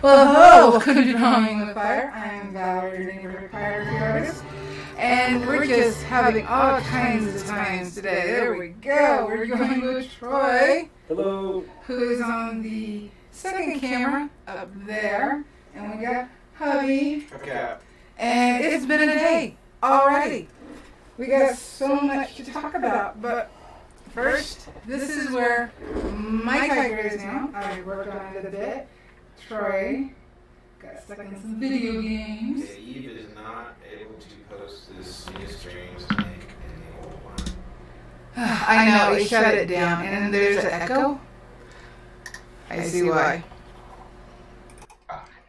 Well, hello, welcome to Drawing with Fire. I'm Valarie, your neighborhood pyrography artist, and we're just having all kinds of times today. There we go. We're going with Troy. Hello. Who's on the second camera up there, and we got hubby. Okay. And it's been a day already. We got so much to talk about, but first, this is where my tiger is now. I worked on it a bit. Troy got stuck in some video games. Eve is not able to post this new streams link in the old one. I know, he shut it down. And there's an echo. I see why.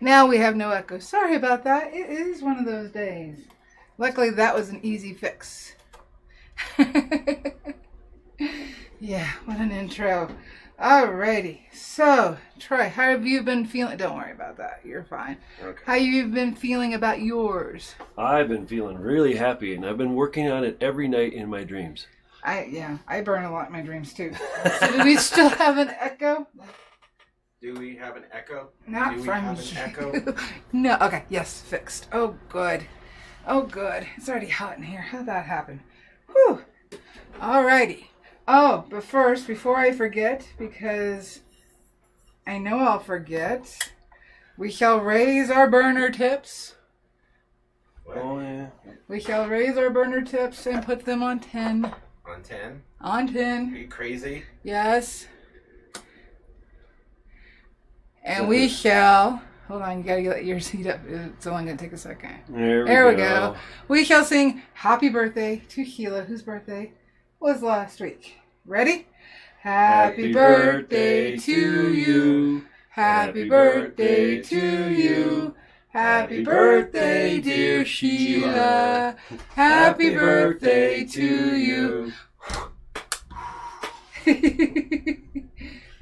Now we have no echo. Sorry about that. It is one of those days. Luckily, that was an easy fix. Yeah, what an intro. Alrighty. So, Troy, how have you been feeling? Don't worry about that. You're fine. Okay. How you been feeling about yours? I've been feeling really happy, and I've been working on it every night in my dreams. I burn a lot in my dreams too. So do we still have an echo? Do we have an echo? Not Do we from have an echo? No. Okay. Yes. Fixed. Oh, good. Oh, good. It's already hot in here. How'd that happen? Whew. Alrighty. Oh, but first, before I forget, because I know I'll forget, we shall raise our burner tips. What? Oh, yeah. We shall raise our burner tips and put them on 10. On 10? On Are 10. you crazy? Yes. And we shall... Hold on, you gotta get your seat up. It's only gonna take a second. There we go. We shall sing happy birthday to Sheila, whose birthday was last week. Ready? Happy birthday to you. Happy birthday to you. Happy birthday, dear Sheila. Happy birthday to you.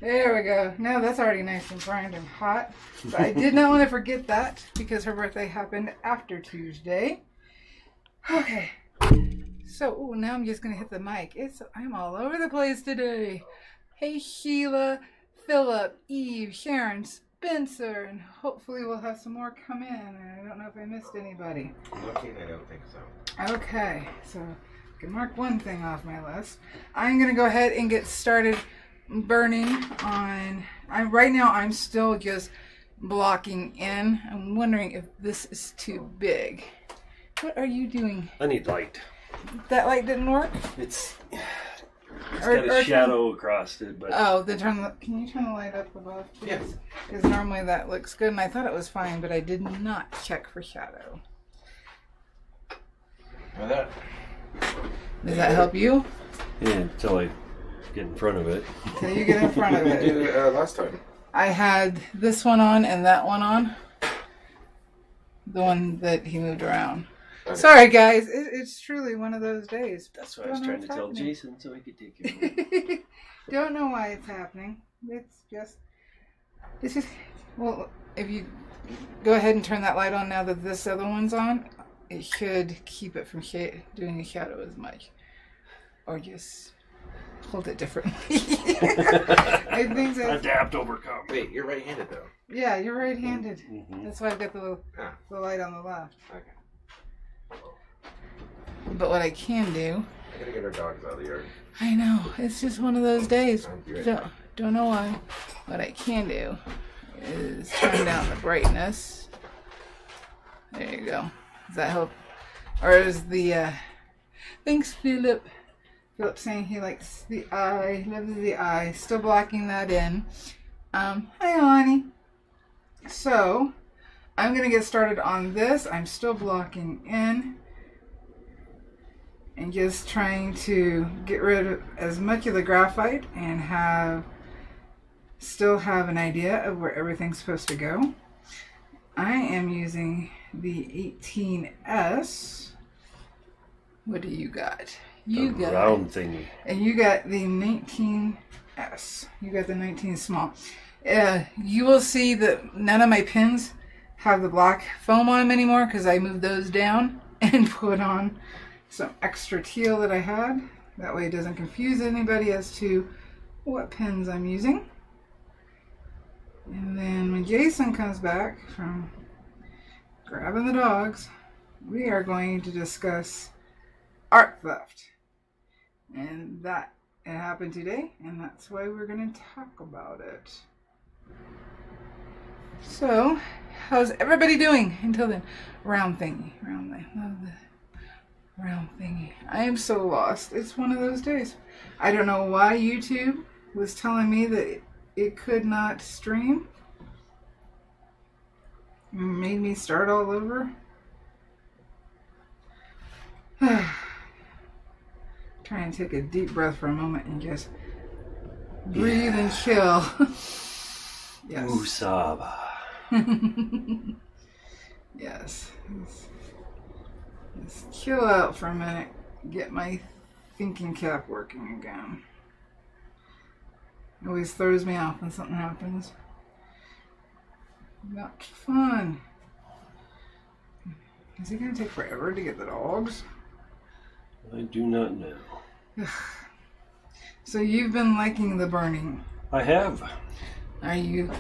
There we go. Now that's already nice and primed and hot. But I did not want to forget that because her birthday happened after Tuesday. Okay. So, now I'm just going to hit the mic. I'm all over the place today. Hey, Sheila, Philip, Eve, Sharon, Spencer, and hopefully we'll have some more come in. I don't know if I missed anybody. Looking, I don't think so. Okay, so I can mark one thing off my list. I'm going to go ahead and get started burning on... Right now, I'm still just blocking in. I'm wondering if this is too big. What are you doing? I need light. That light didn't work? It's got a shadow across it, but... Oh, then can you turn the light up above, please? Yes. Because normally that looks good, and I thought it was fine, but I did not check for shadow. Now that. Does that help you? Yeah, until I get in front of it. Until you get in front of What did you it. do last time? I had this one on and that one on. The one that he moved around. Okay. Sorry, guys. It's truly one of those days. That's what I was trying to tell Jason so he could take it. Don't know why it's happening. It's just, well, if you go ahead and turn that light on now that this other one's on, it should keep it from doing the shadow as much. Or just hold it differently. I think so. Adapt, overcome. Wait, you're right-handed though. Yeah, you're right-handed. Mm-hmm. That's why I've got the light on the left. Okay. But what I can do... I gotta get our dogs out of the yard. I know, it's just one of those days. I'll be right back. Don't know why. What I can do is turn down the brightness. There you go. Does that help? Or is the... Thanks, Philip. Philip's saying he likes the eye, loves the eye. Still blocking that in. Hi, honey. So, I'm going to get started on this. I'm still blocking in. And just trying to get rid of as much of the graphite and still have an idea of where everything's supposed to go. I am using the 18S. What do you got? You got round thingy. And you got the 19S. You got the 19 small. You will see that none of my pins have the black foam on them anymore because I moved those down and put on some extra teal that I had. That way it doesn't confuse anybody as to what pins I'm using. And then when Jason comes back from grabbing the dogs, we are going to discuss art theft. And that it happened today, and that's why we're going to talk about it. So, how's everybody doing until then? Round thingy. Love the round thingy. I am so lost. It's one of those days. I don't know why YouTube was telling me that it could not stream. It made me start all over. Try and take a deep breath for a moment and just breathe and chill. Yes. Usaba. Yes. Let's chill out for a minute. Get my thinking cap working again. It always throws me off when something happens. Not fun. Is it going to take forever to get the dogs? I do not know. So you've been liking the burning. I have. Are you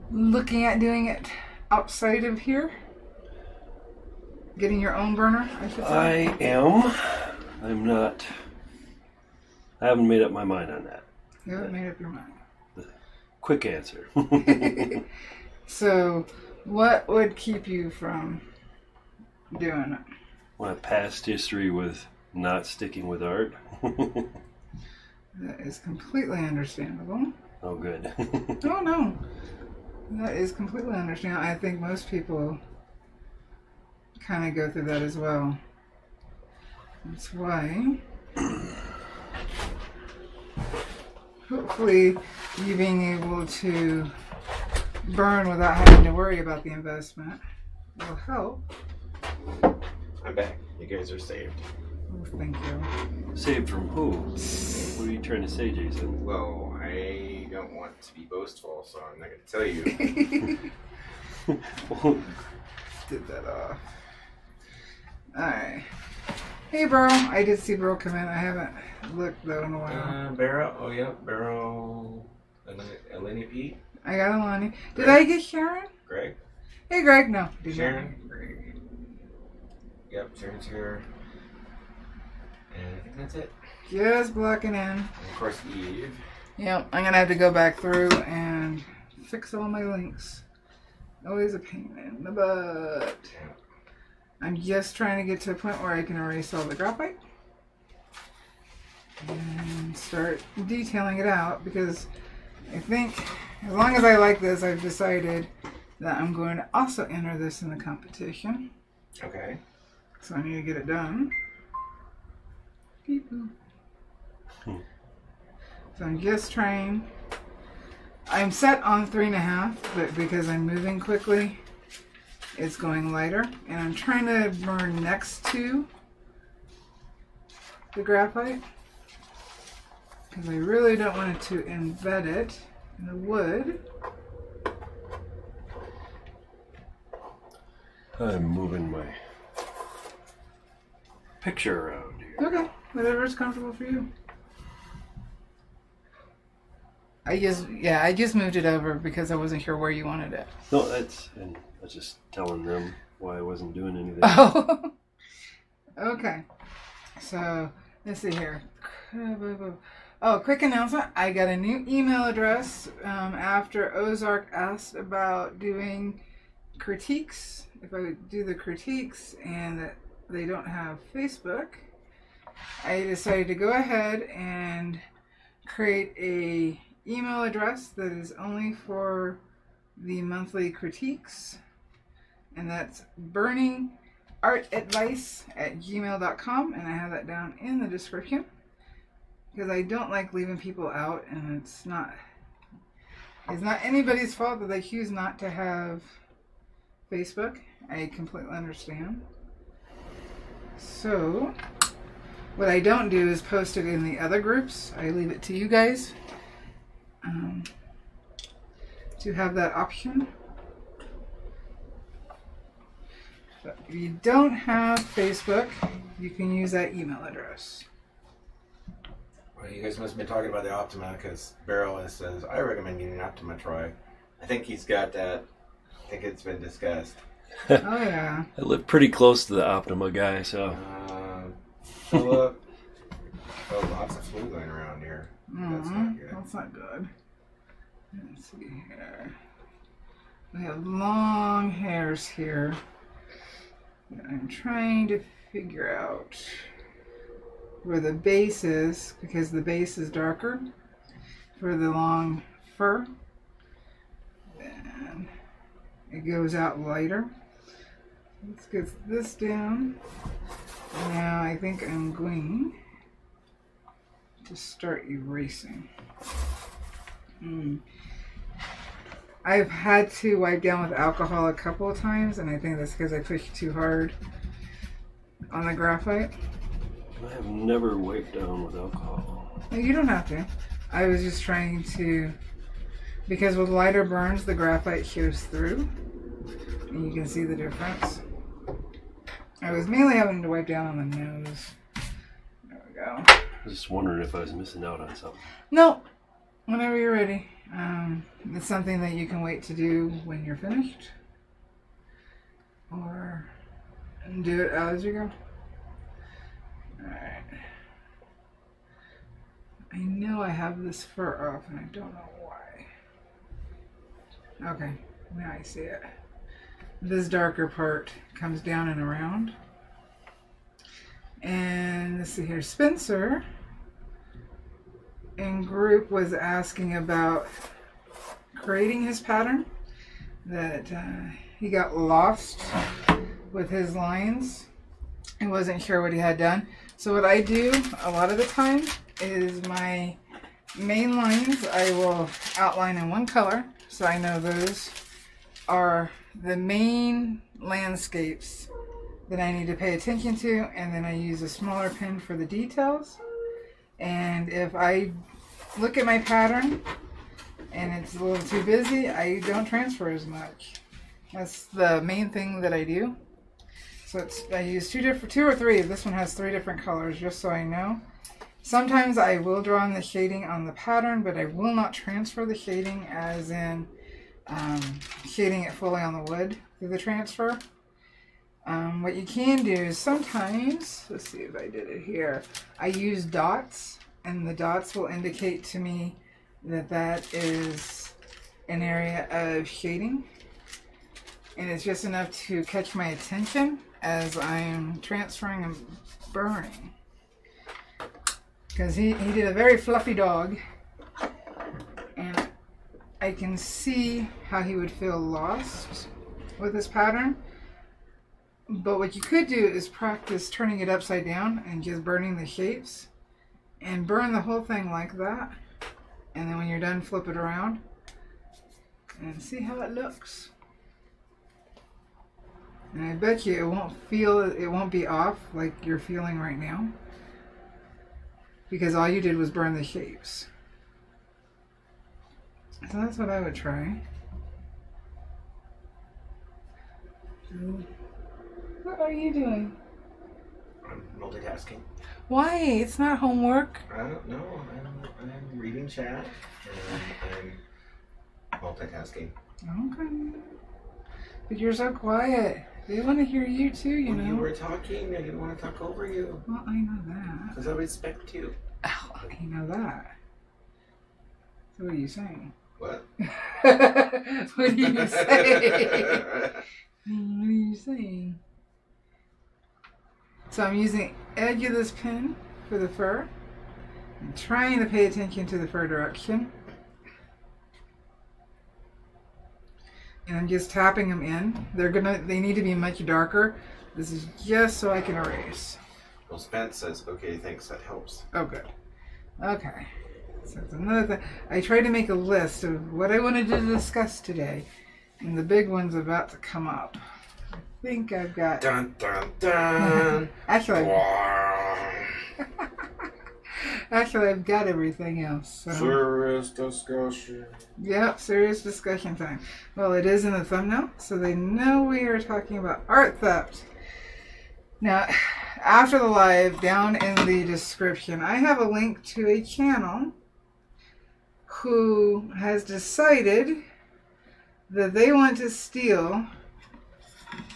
looking at doing it outside of here? Getting your own burner, I should say? I am. I'm not. I haven't made up my mind on that. You haven't made up your mind. Quick answer. So, what would keep you from doing it? My past history with not sticking with art. That is completely understandable. Oh, good. Oh, no. That is completely understandable. I think most people kind of go through that as well. That's why, hopefully, you being able to burn without having to worry about the investment will help. I'm back. You guys are saved. Oh, thank you. Saved from who? What are you trying to say, Jason? Well, I don't want to be boastful, so I'm not going to tell you. Did that off. Alright. Hey, Burl. I did see Burl come in. I haven't looked, though, in a while. Barrow. Oh, yeah. Barrow. Eleni Pete. I got Alani. Did Greg? I get Sharon? Greg. Hey, Greg. No. Did Sharon? not. Greg. Yep, Sharon's here. And I think that's it. Just blocking in. And of course, Eve. Yep. I'm going to have to go back through and fix all my links. Always a pain in the butt. Yeah. I'm just trying to get to a point where I can erase all the graphite and start detailing it out, because I think as long as I like this, I've decided that I'm going to also enter this in the competition. Okay. So I need to get it done. Beep boop. So I'm just trying. I'm set on 3.5, but because I'm moving quickly, it's going lighter. And I'm trying to burn next to the graphite, because I really don't want it to embed it in the wood. I'm moving my picture around here. Okay, whatever's comfortable for you. I just moved it over because I wasn't sure where you wanted it. No, and I was just telling them why I wasn't doing anything. Oh, okay. So let's see here. Oh, quick announcement. I got a new email address after Ozark asked about doing critiques. If I would do the critiques and that they don't have Facebook, I decided to go ahead and create a email address that is only for the monthly critiques, and that's burningartadvice@gmail.com, and I have that down in the description, because I don't like leaving people out, and it's not anybody's fault that they choose not to have Facebook. I completely understand. So what I don't do is post it in the other groups. I leave it to you guys to have that option. But if you don't have Facebook, you can use that email address. Well, you guys must have been talking about the Optima, because Barrel says, I recommend getting an Optima Tri. I think he's got that. I think it's been discussed. Oh, yeah. I live pretty close to the Optima guy, so. Philip. Oh, lots of flu going around here. That's not good. That's not good. Let's see here. We have long hairs here. I'm trying to figure out where the base is, because the base is darker for the long fur. Then it goes out lighter. Let's get this down. Now I think I'm going to start erasing. I've had to wipe down with alcohol a couple of times, and I think that's because I pushed too hard on the graphite. I have never wiped down with alcohol. No, you don't have to. I was just trying to, because with lighter burns, the graphite shows through, and you can see the difference. I was mainly having to wipe down on the nose. There we go. I was just wondering if I was missing out on something. No, whenever you're ready. It's something that you can wait to do when you're finished, or do it as you go. Alright. I know I have this fur off and I don't know why. Okay, now I see it. This darker part comes down and around. And let's see here, Spencer in group was asking about creating his pattern, that he got lost with his lines and wasn't sure what he had done. So what I do a lot of the time is my main lines I will outline in one color, so I know those are the main landscapes that I need to pay attention to, and then I use a smaller pen for the details. And if I look at my pattern and it's a little too busy, I don't transfer as much. That's the main thing that I do. So I use two or three. This one has 3 different colors, just so I know. Sometimes I will draw in the shading on the pattern, but I will not transfer the shading, as in shading it fully on the wood through the transfer. What you can do is sometimes, let's see if I did it here, I use dots, and the dots will indicate to me that that is an area of shading, and it's just enough to catch my attention as I'm transferring and burning. Because he did a very fluffy dog, and I can see how he would feel lost with this pattern. But what you could do is practice turning it upside down and just burning the shapes, and burn the whole thing like that, and then when you're done, flip it around and see how it looks. And I bet you it won't be off like you're feeling right now, because all you did was burn the shapes. So that's what I would try. What are you doing? I'm multitasking. Why? It's not homework. I don't know. I'm reading chat and I'm multitasking. Okay. But you're so quiet. They want to hear you too, you know. You were talking. I didn't want to talk over you. Well, I know that. Because I respect you. Oh, I know that. So what are you saying? What? What are you saying? What are you saying? So I'm using the edge of this pen for the fur. I'm trying to pay attention to the fur direction. And I'm just tapping them in. They need to be much darker. This is just so I can erase. Well, Spence says, okay, thanks, that helps. Oh, good. Okay. So that's another thing. I tried to make a list of what I wanted to discuss today, and the big one's about to come up. I think I've got... Dun, dun, dun. Actually, I've got everything else. So. Serious discussion. Yep, serious discussion time. Well, it is in the thumbnail, so they know we are talking about art theft. Now, after the live, down in the description, I have a link to a channel who has decided that they want to steal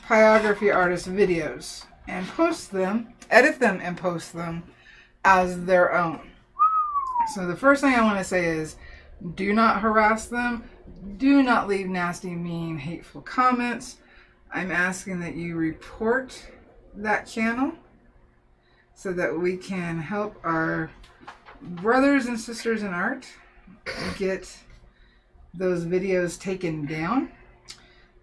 Pyrography artist videos and post them, edit them and post them as their own. So the first thing I want to say is, do not harass them. Do not leave nasty, mean, hateful comments. I'm asking that you report that channel so that we can help our brothers and sisters in art get those videos taken down.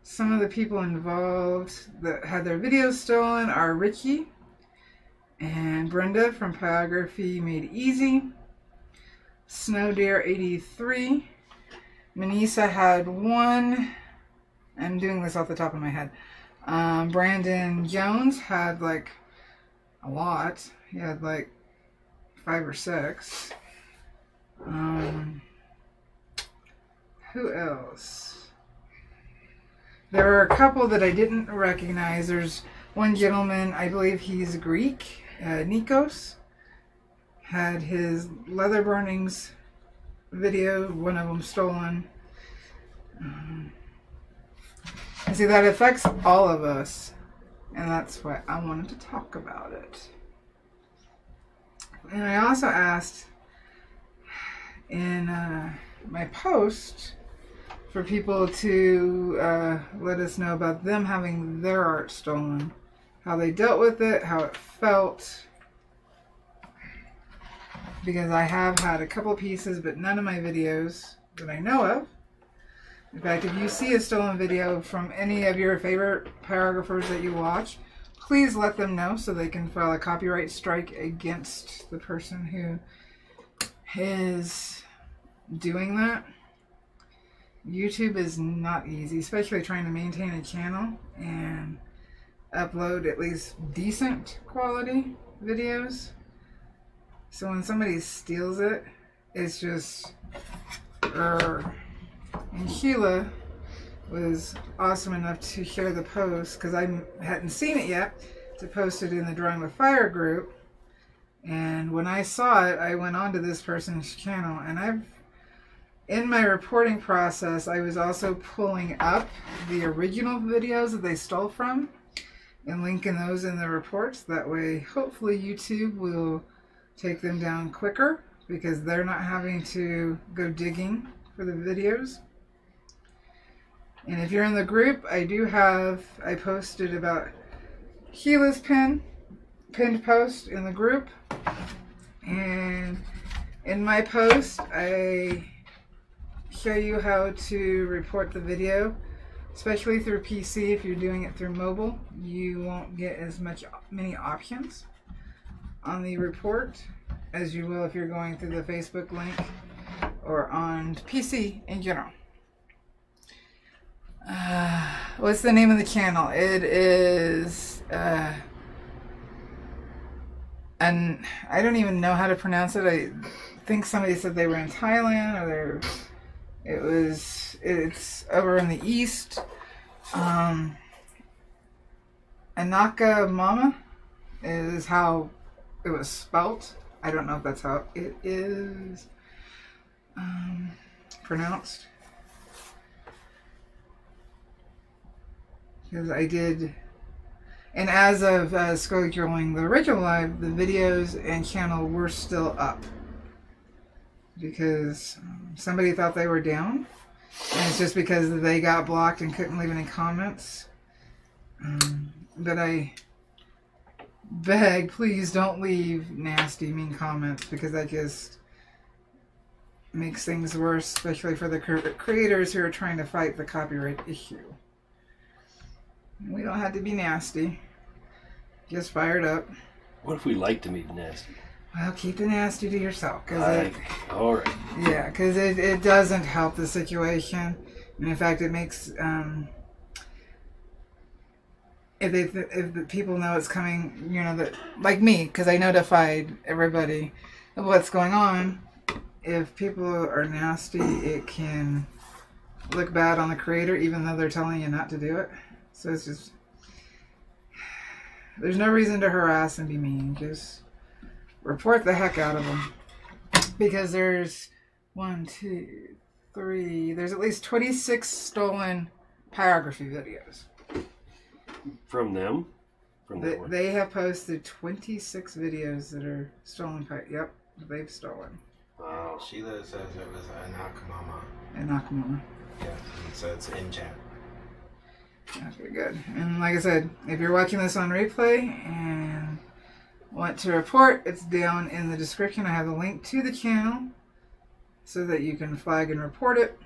Some of the people involved that had their videos stolen are Richie and Brenda from Pyrography Made Easy, Snow Deer 83, Manisa had one. I'm doing this off the top of my head. Brandon Jones had like a lot. He had like 5 or 6. Who else? There were a couple that I didn't recognize. There's one gentleman, I believe he's Greek, Nikos, had his leather burnings video, one of them stolen. And see, that affects all of us, and that's why I wanted to talk about it. And I also asked in my post for people to let us know about them having their art stolen, how they dealt with it, how it felt. Because I have had a couple pieces, but none of my videos that I know of. In fact, if you see a stolen video from any of your favorite pyrographers that you watch, please let them know so they can file a copyright strike against the person who is doing that. YouTube is not easy, especially trying to maintain a channel and upload at least decent quality videos. So when somebody steals it, it's just... And Sheila was awesome enough to share the post, because I hadn't seen it yet, to post it in the Drawing with Fire group. And when I saw it, I went on to this person's channel, and in my reporting process, I was also pulling up the original videos that they stole from and linking those in the reports. That way, hopefully YouTube will take them down quicker, because they're not having to go digging for the videos. And if you're in the group, I posted about Sheila's pinned post in the group. And in my post, I show you how to report the video, especially through PC. If you're doing it through mobile, you won't get as many options on the report as you will if you're going through the Facebook link or on PC in general. What's the name of the channel? It is and I don't even know how to pronounce it. I think somebody said they were in Thailand, or it's over in the east. Anaka Mama is how it was spelt. I don't know if that's how it is pronounced. Because I did, and as of scheduling the original live, the videos and channel were still up. Because somebody thought they were down, and it's just because they got blocked and couldn't leave any comments. But I beg, please don't leave nasty, mean comments, because that just makes things worse, especially for the creators who are trying to fight the copyright issue. We don't have to be nasty. Just fired up. What if we like to be nasty? Well, keep the nasty to yourself. All right. Yeah, because it doesn't help the situation. And in fact, it makes... if the people know it's coming, you know, that, like me, because I notified everybody of what's going on. If people are nasty, it can look bad on the creator, even though they're telling you not to do it. So it's just, there's no reason to harass and be mean. Just report the heck out of them. Because there's 1, 2, 3. There's at least 26 stolen pyrography videos. From them? They have posted 26 videos that are stolen. Yep, they've stolen. Wow. Sheila says it was Anakamama. Anakamama. Yeah, so it's in chat. That's pretty good. And like I said, if you're watching this on replay and want to report, it's down in the description. I have a link to the channel so that you can flag and report it.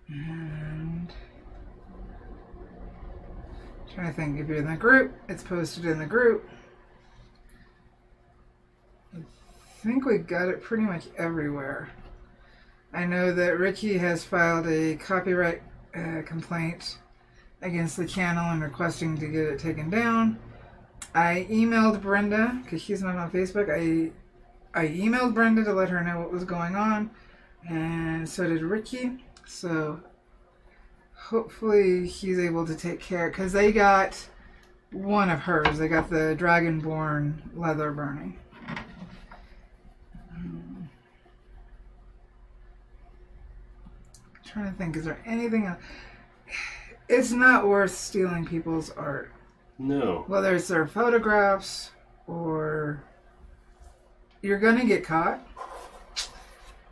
And I'm trying to think, if you're in the group, it's posted in the group. I think we got it pretty much everywhere. I know that Ricky has filed a copyright complaint against the channel and requesting to get it taken down. I emailed Brenda, because she's not on Facebook, I emailed Brenda to let her know what was going on, and so did Ricky. So hopefully he's able to take care, because they got one of hers. They got the Dragonborn leather burning. Trying to think, is there anything else? It's not worth stealing people's art. No. Whether it's their photographs or you're going to get caught.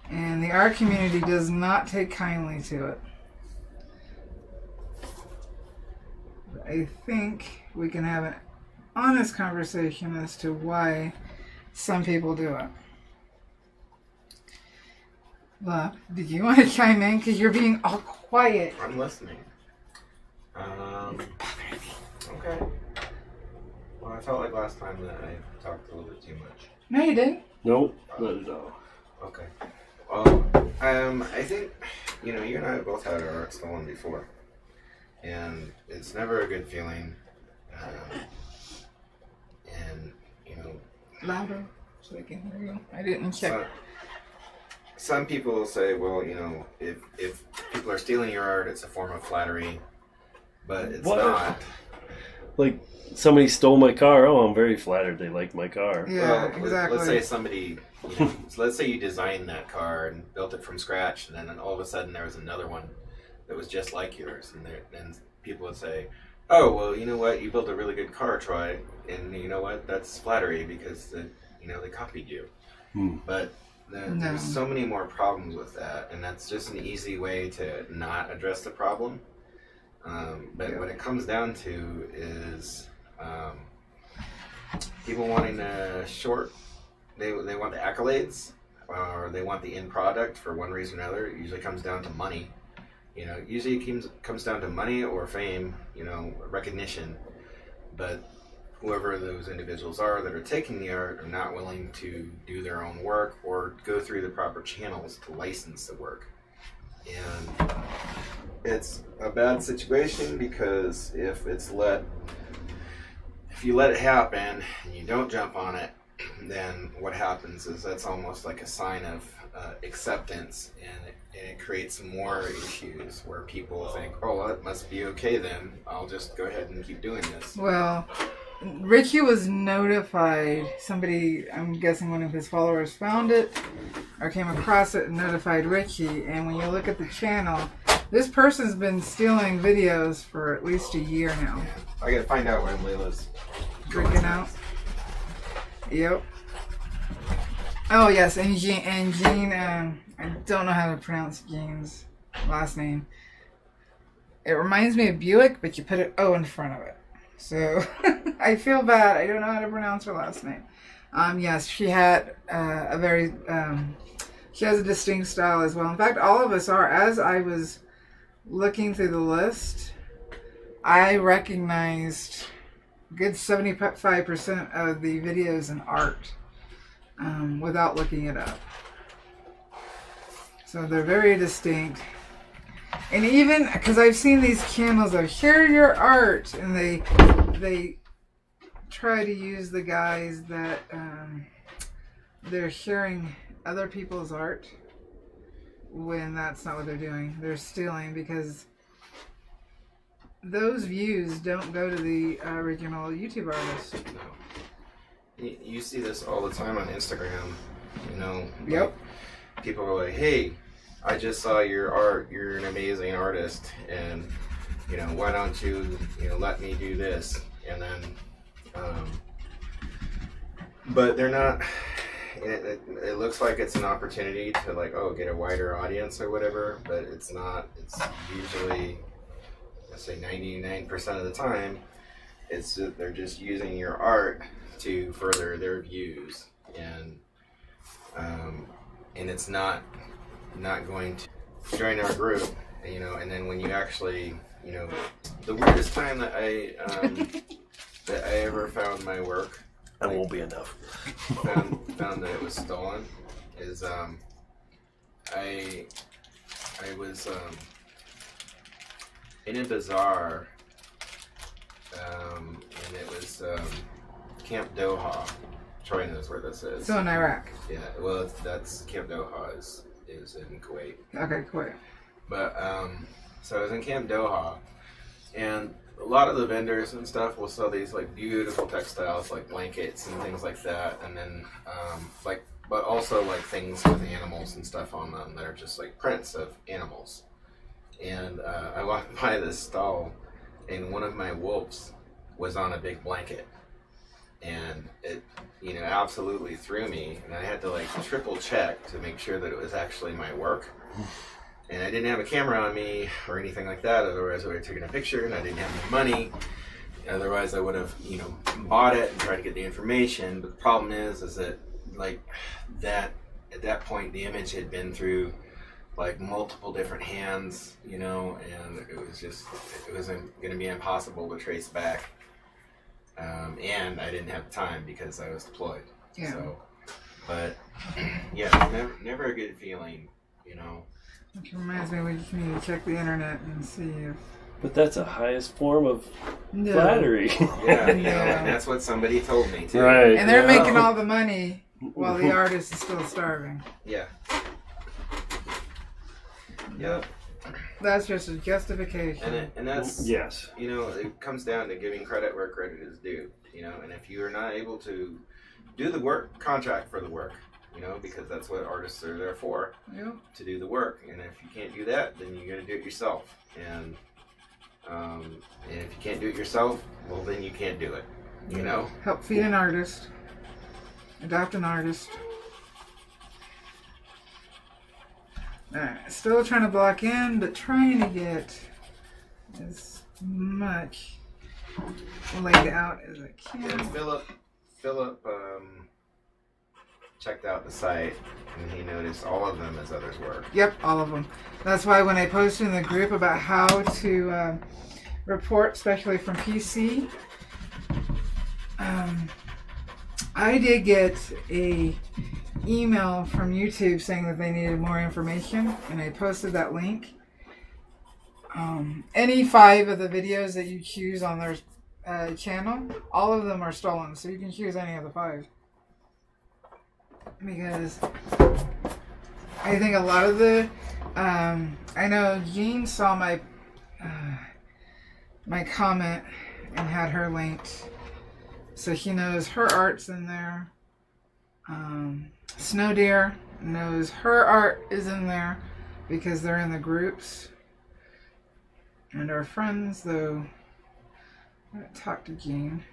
And the art community does not take kindly to it. But I think we can have an honest conversation as to why some people do it. Love, did you want to chime in? Because you're being all quiet. I'm listening. Okay. Well, I felt like last time that I talked a little bit too much. No, you didn't. Nope, not at all. Okay. Well, I think, you and I have both had our art stolen before. And it's never a good feeling. And, Louder, so I can hear you. I didn't check. Some people say, well, if people are stealing your art, it's a form of flattery. But it's not. Like, somebody stole my car. Oh, I'm very flattered they like my car. Yeah, well, exactly. Let's say somebody, so let's say you designed that car and built it from scratch, and then all of a sudden there was another one that was just like yours. And people would say, oh, well, you know what? You built a really good car, Troy. And you know what? That's flattery because, they copied you. But there's so many more problems with that, and that's just an easy way to not address the problem. But what it comes down to is people wanting to they want the accolades, or they want the end product for one reason or another. It usually comes down to money. Usually it comes down to money or fame, recognition. But whoever those individuals are that are taking the art are not willing to do their own work or go through the proper channels to license the work. And it's a bad situation because if you let it happen and you don't jump on it, then what happens is that's almost like a sign of acceptance, and it creates more issues where people think, oh, well, it must be okay then. I'll just go ahead and keep doing this. Well, Ricky was notified. Somebody, I'm guessing one of his followers, found it or came across it and notified Ricky. And when you look at the channel, this person's been stealing videos for at least a year now. Yeah. I gotta find out when Layla's freaking out. Yep. Oh yes, and Jean. I don't know how to pronounce Jean's last name. It reminds me of Buick, but you put an O in front of it. So I feel bad. I don't know how to pronounce her last name. Yes, she had she has a distinct style as well. In fact, all of us are. As I was looking through the list, I recognized a good 75% of the videos and art without looking it up. So they're very distinct. And even, because I've seen these channels of share your art, and they try to use the guys that they're sharing other people's art when that's not what they're doing. They're stealing, because those views don't go to the original YouTube artist. No. You see this all the time on Instagram, Yep. People are like, hey, I just saw your art. You're an amazing artist, and you know, why don't you, let me do this? And then, but they're not. It looks like it's an opportunity to like, get a wider audience or whatever, but it's not. It's usually, let's say 99% of the time, it's that they're just using your art to further their views, and it's not going to join our group, and then when you actually, the weirdest time that I ever found my work, that won't be enough. found that it was stolen is I was in a bazaar, and it was Camp Doha. Troy knows where this is. So in Iraq. Yeah, well, that's Camp Doha is in Kuwait. Okay, Kuwait. But so I was in Camp Doha, and a lot of the vendors and stuff will sell these like beautiful textiles, like blankets and things like that, and then but also like things with animals and stuff on them that are just like prints of animals. And I walked by this stall, and one of my wolves was on a big blanket, and it absolutely threw me, and I had to like triple check to make sure that it was actually my work. And I didn't have a camera on me or anything like that, otherwise I would have taken a picture, and I didn't have any money. Otherwise I would have, bought it and tried to get the information. But the problem is that like that at that point the image had been through like multiple different hands, and it was going to be impossible to trace back. And I didn't have time because I was deployed. Yeah. So, but yeah, never a good feeling, Which reminds me, we just need to check the internet and see if... But that's the highest form of flattery. Yeah, and that's what somebody told me too. Right. And they're making all the money while the artist is still starving. Yeah. Yeah. That's just a justification. And that's, yes. It comes down to giving credit where credit is due, and if you are not able to do the work, contract for the work, because that's what artists are there for, to do the work. And if you can't do that, then you're going to do it yourself. And if you can't do it yourself, well, then you can't do it, Help feed an artist. Adopt an artist. Alright, still trying to block in, but trying to get as much laid out as I can. And Philip checked out the site, and he noticed all of them as others' work. Yep, all of them. That's why when I posted in the group about how to report, especially from PC, I did get a email from YouTube saying that they needed more information, and I posted that link. Any 5 of the videos that you choose on their channel, all of them are stolen, so you can choose any of the 5. Because I think a lot of the I know Jean saw my my comment and had her linked, so she knows her art's in there. Snow Deer knows her art is in there because they're in the groups. And our friends, though, I'm going to talk to Jean.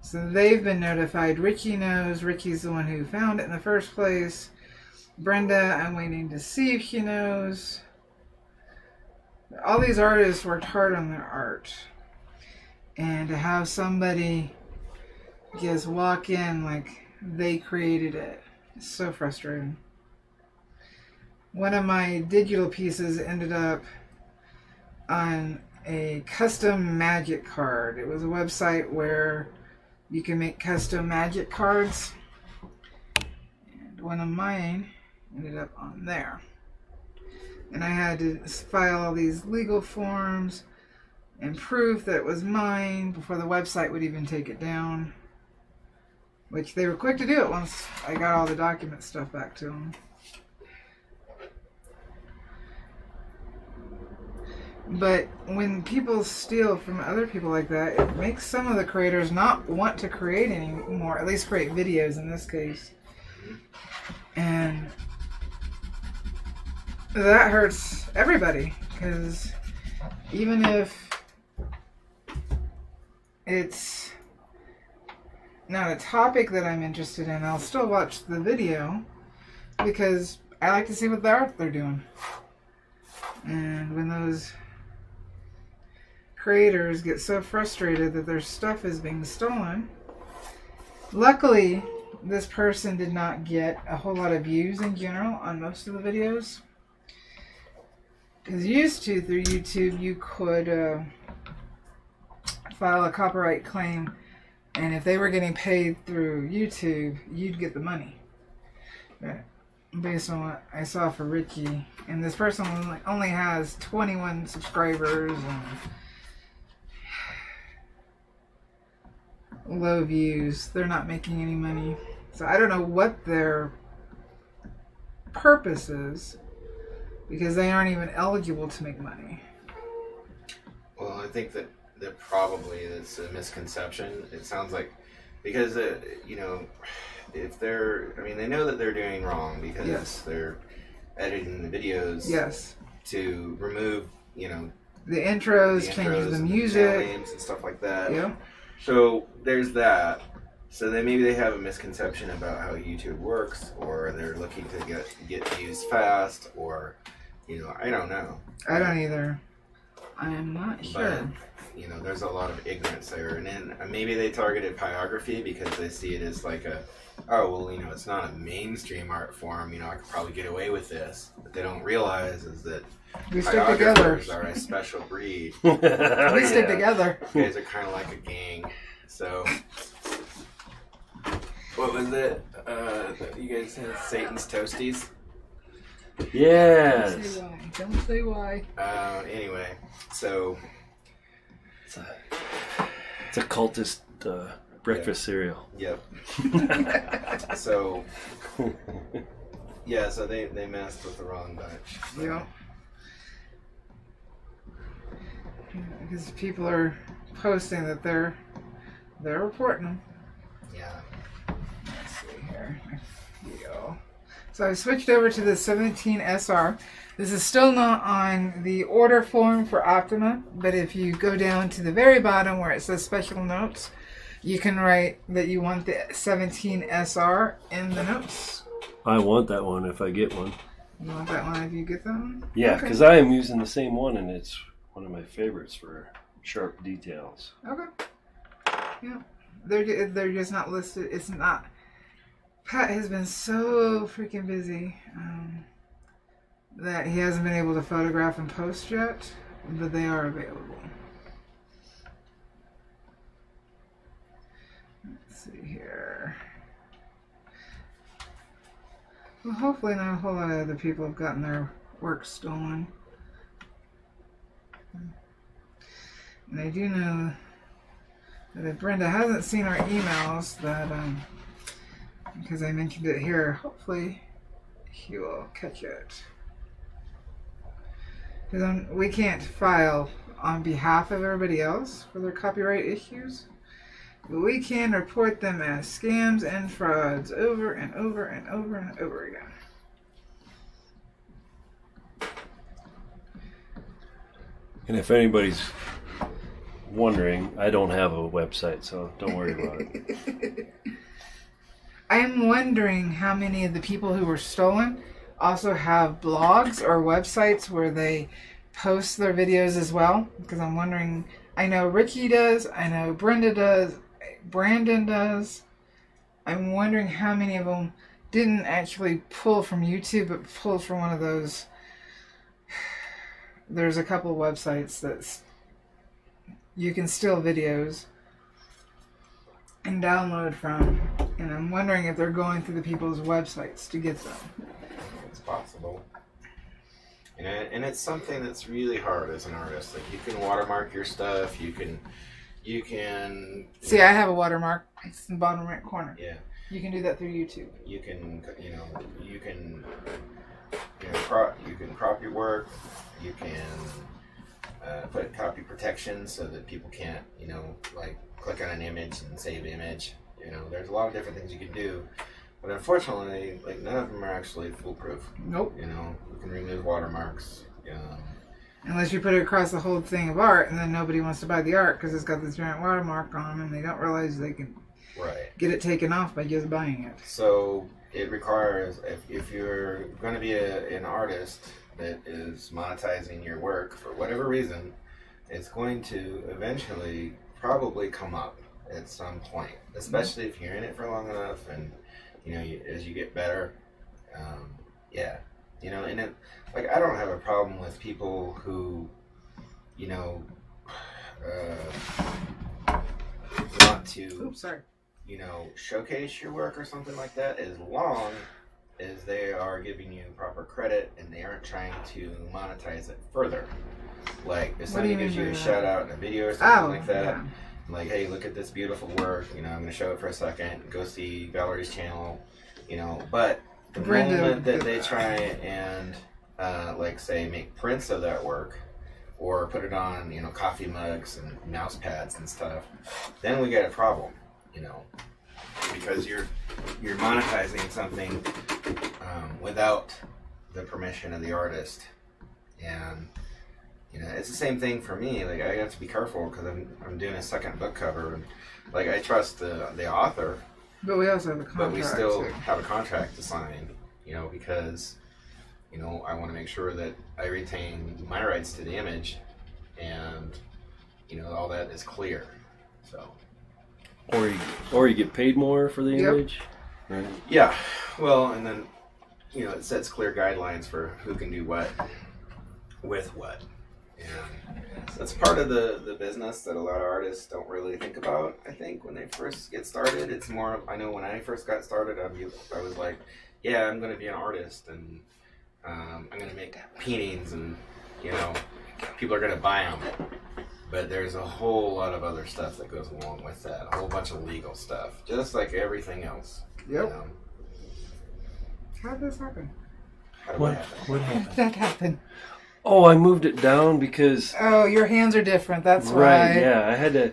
So they've been notified. Richie knows. Richie's the one who found it in the first place. Brenda, I'm waiting to see if she knows. All these artists worked hard on their art. And to have somebody just walk in like they created it, it's so frustrating. One of my digital pieces ended up on a custom magic card. It was a website where you can make custom magic cards, and one of mine ended up on there. And I had to file all these legal forms and proof that it was mine before the website would even take it down, which they were quick to do it once I got all the document stuff back to them. But when people steal from other people like that, it makes some of the creators not want to create anymore, at least create videos in this case. And that hurts everybody, because even if it's not a topic that I'm interested in, I'll still watch the video because I like to see what the art they're doing. And when those creators get so frustrated that their stuff is being stolen, luckily this person did not get a whole lot of views in general on most of the videos. Because used to, through YouTube, you could file a copyright claim, and if they were getting paid through YouTube, you'd get the money. But based on what I saw for Ricky, and this person only has 21 subscribers and low views, they're not making any money. So I don't know what their purpose is, because they aren't even eligible to make money. Well, I think that probably it's a misconception. It sounds like, because, you know, if they're, I mean, they know that they're doing wrong because Yes. they're editing the videos Yes. to remove, you know, The intros, changes the and music. channel names and stuff like that. Yeah. So there's that. So then maybe they have a misconception about how YouTube works, or they're looking to get views fast, or, you know, I don't know. I don't either. I am not sure. But, you know, there's a lot of ignorance there. And then maybe they targeted Pyrography because they see it as like a, oh, well, you know, it's not a mainstream art form. You know, I could probably get away with this. What they don't realize is that We stick together. Pyographers are a special breed. We stick together. You guys are kind of like a gang. So, what was it? You guys had Satan's Toasties? Yes. Don't say why. Don't say why. Anyway, so It's a cultist breakfast cereal. yep. So yeah, so they messed with the wrong bunch. So. Yeah. Because people are posting that they're reporting them. Yeah. Let's see here. Video. So I switched over to the 17SR. This is still not on the order form for Optima, but if you go down to the very bottom where it says special notes, you can write that you want the 17SR in the notes. I want that one if I get one. You want that one if you get that one? Yeah, Okay. because I am using the same one, and it's one of my favorites for sharp details. Okay. Yeah. They're just not listed. It's not. Pat has been so freaking busy that he hasn't been able to photograph and post yet, but they are available. Let's see here. Well, hopefully not a whole lot of other people have gotten their work stolen. And I do know that if Brenda hasn't seen our emails, that because I mentioned it here, hopefully he will catch it. Because we can't file on behalf of everybody else for their copyright issues, but we can report them as scams and frauds over and over and over and over again. And if anybody's wondering, I don't have a website, so don't worry about it. I'm wondering how many of the people who were stolen also have blogs or websites where they post their videos as well. Because I'm wondering, I know Ricky does, I know Brenda does, Brandon does. I'm wondering how many of them didn't actually pull from YouTube, but pulled from one of those. There's a couple of websites that you can steal videos and download from, and I'm wondering if they're going through the people's websites to get them. It's possible. And it's something that's really hard as an artist. Like, you can watermark your stuff. You can. See, I have a watermark. It's in the bottom right corner. Yeah. You can do that through YouTube. You can crop your work. You can put copy protection so that people can't, like click on an image and save image. There's a lot of different things you can do. But unfortunately, like none of them are actually foolproof. Nope. You know, you can remove watermarks. Unless you put it across the whole thing of art, and then nobody wants to buy the art because it's got this giant watermark on, and they don't realize they can get it taken off by just buying it. So it requires, if you're going to be an artist that is monetizing your work for whatever reason, it's going to eventually probably come up at some point, especially if you're in it for long enough, and you know, as you get better, you know, and it, like, I don't have a problem with people who, you know, want to, you know, showcase your work or something like that, as long as they are giving you proper credit and they aren't trying to monetize it further. Like, if somebody gives you a shout out in a video or something like that, like, hey, look at this beautiful work, you know, I'm going to show it for a second, go see Valerie's channel, you know, but the moment that they try and, like, say, make prints of that work, or put it on, you know, coffee mugs and mouse pads and stuff, then we get a problem, you know, because you're monetizing something without the permission of the artist. And you know, it's the same thing for me. Like, I have to be careful because I'm doing a second book cover, and like, I trust the author, but we also have a contract. But we still have a contract to sign, you know, because, you know, I want to make sure that I retain my rights to the image, and you know, all that is clear. So, or you get paid more for the image, right? Yeah. Well, and then, you know, it sets clear guidelines for who can do what with what. And that's part of the business that a lot of artists don't really think about, I think, when they first get started. It's more, I know when I first got started, I was like, yeah, I'm going to be an artist, and I'm going to make paintings, and, you know, people are going to buy them. But there's a whole lot of other stuff that goes along with that, a whole bunch of legal stuff, just like everything else. Yep. You know? How did this happen? What happened? That happened. Oh, I moved it down because... Oh, your hands are different. That's right. why. Yeah, I had to...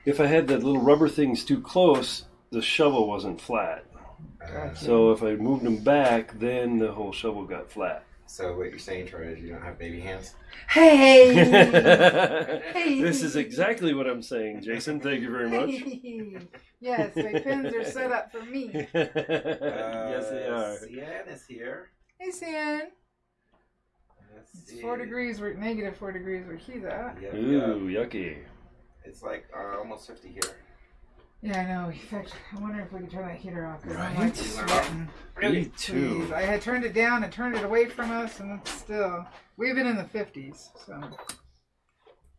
If I had the little rubber things too close, the shovel wasn't flat. Gotcha. So if I moved them back, then the whole shovel got flat. So what you're saying, Troy, is you don't have baby hands? Hey! Hey! This is exactly what I'm saying, Jason. Thank you very much. Yes, my pins are set up for me. Yes, they are. Sian is here. Hey, Sian. It's 4 degrees, negative 4 degrees where he's at. Yep, Ooh, yucky. It's like almost 50 here. Yeah, I know. In fact, I wonder if we could turn that heater off. Right? I'm like sweating. Me too. Please. I had turned it down and turned it away from us, and it's still... We've been in the 50s, so...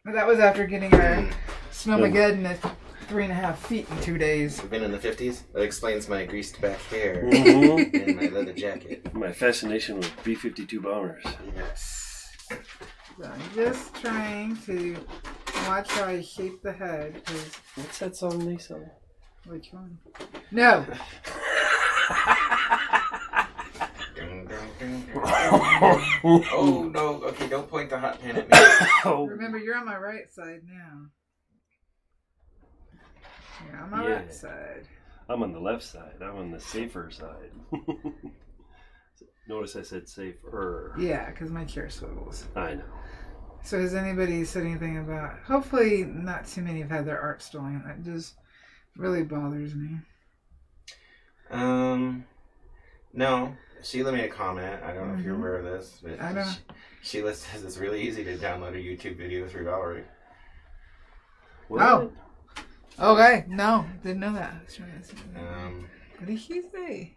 But that was after getting our snowmageddon at 3.5 feet in 2 days. We've been in the 50s? That explains my greased back hair Mm-hmm. and my leather jacket. My fascination with B-52 bombers. Yes. So I'm just trying to watch how I shape the head. Cause... What's that song they sung? Which one? No! Oh, no. Okay, don't point the hot pen at me. Remember, you're on my right side now. You're on my right side. I'm on the left side. I'm on the safer side. Notice I said safer. Yeah, because my chair swivels. I know. So has anybody said anything about... Hopefully not too many have had their art stolen. That just really bothers me. No. Sheila made a comment. I don't know if you're aware of this, but I don't know. Sheila says it's really easy to download a YouTube video through Valarie. What? Oh. Okay. No. Didn't know that. I was trying to say that. What did he say?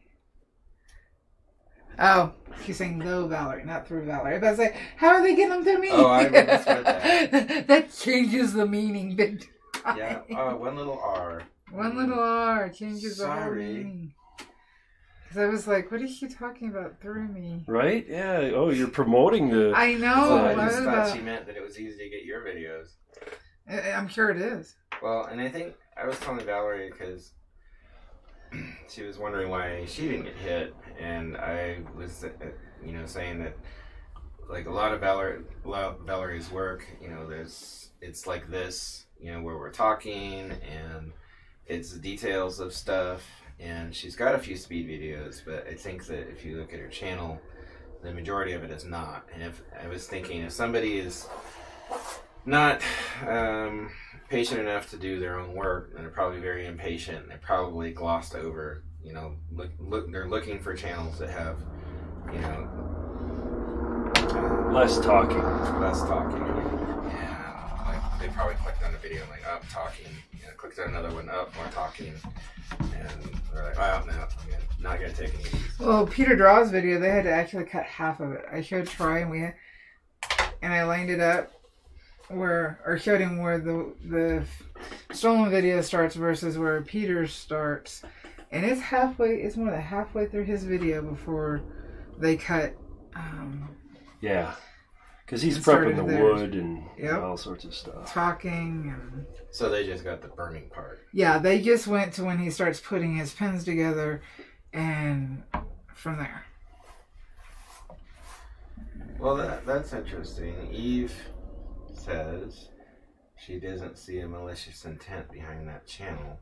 Oh, she's saying though Valarie, not through Valarie. But I was like, how are they getting them through me? Oh, I misread that. That changes the meaning big time. Yeah, one little R. One little R changes the whole Sorry. meaning. Because I was like, what is she talking about through me? Right? Yeah. Oh, you're promoting the... I know. I just thought she meant that it was easy to get your videos. I'm sure it is. Well, and I think I was telling Valarie because she was wondering why she didn't get hit, and I was, saying that like a lot of Valerie's work, it's like this, where we're talking and it's the details of stuff, and she's got a few speed videos, but I think that if you look at her channel, the majority of it is not. And if I was thinking, if somebody is not patient enough to do their own work, and they're probably very impatient, and they're probably glossed over, you know, they're looking for channels that have, you know, less talking. And like they probably clicked on the video and like, up talking, you know, clicked on another one, up more talking, and they're like, oh no, I'm not gonna take any of these. Well, Peter Draw's video, they had to actually cut half of it. I showed Troy and I lined it up showed him where the stolen video starts versus where Peter's starts, and it's more than halfway through his video before they cut. Yeah, because he's prepping the wood and all sorts of stuff. Talking and... So they just got the burning part. Yeah, they just went to when he starts putting his pins together, and from there. Well, that's interesting. Eve says she doesn't see a malicious intent behind that channel.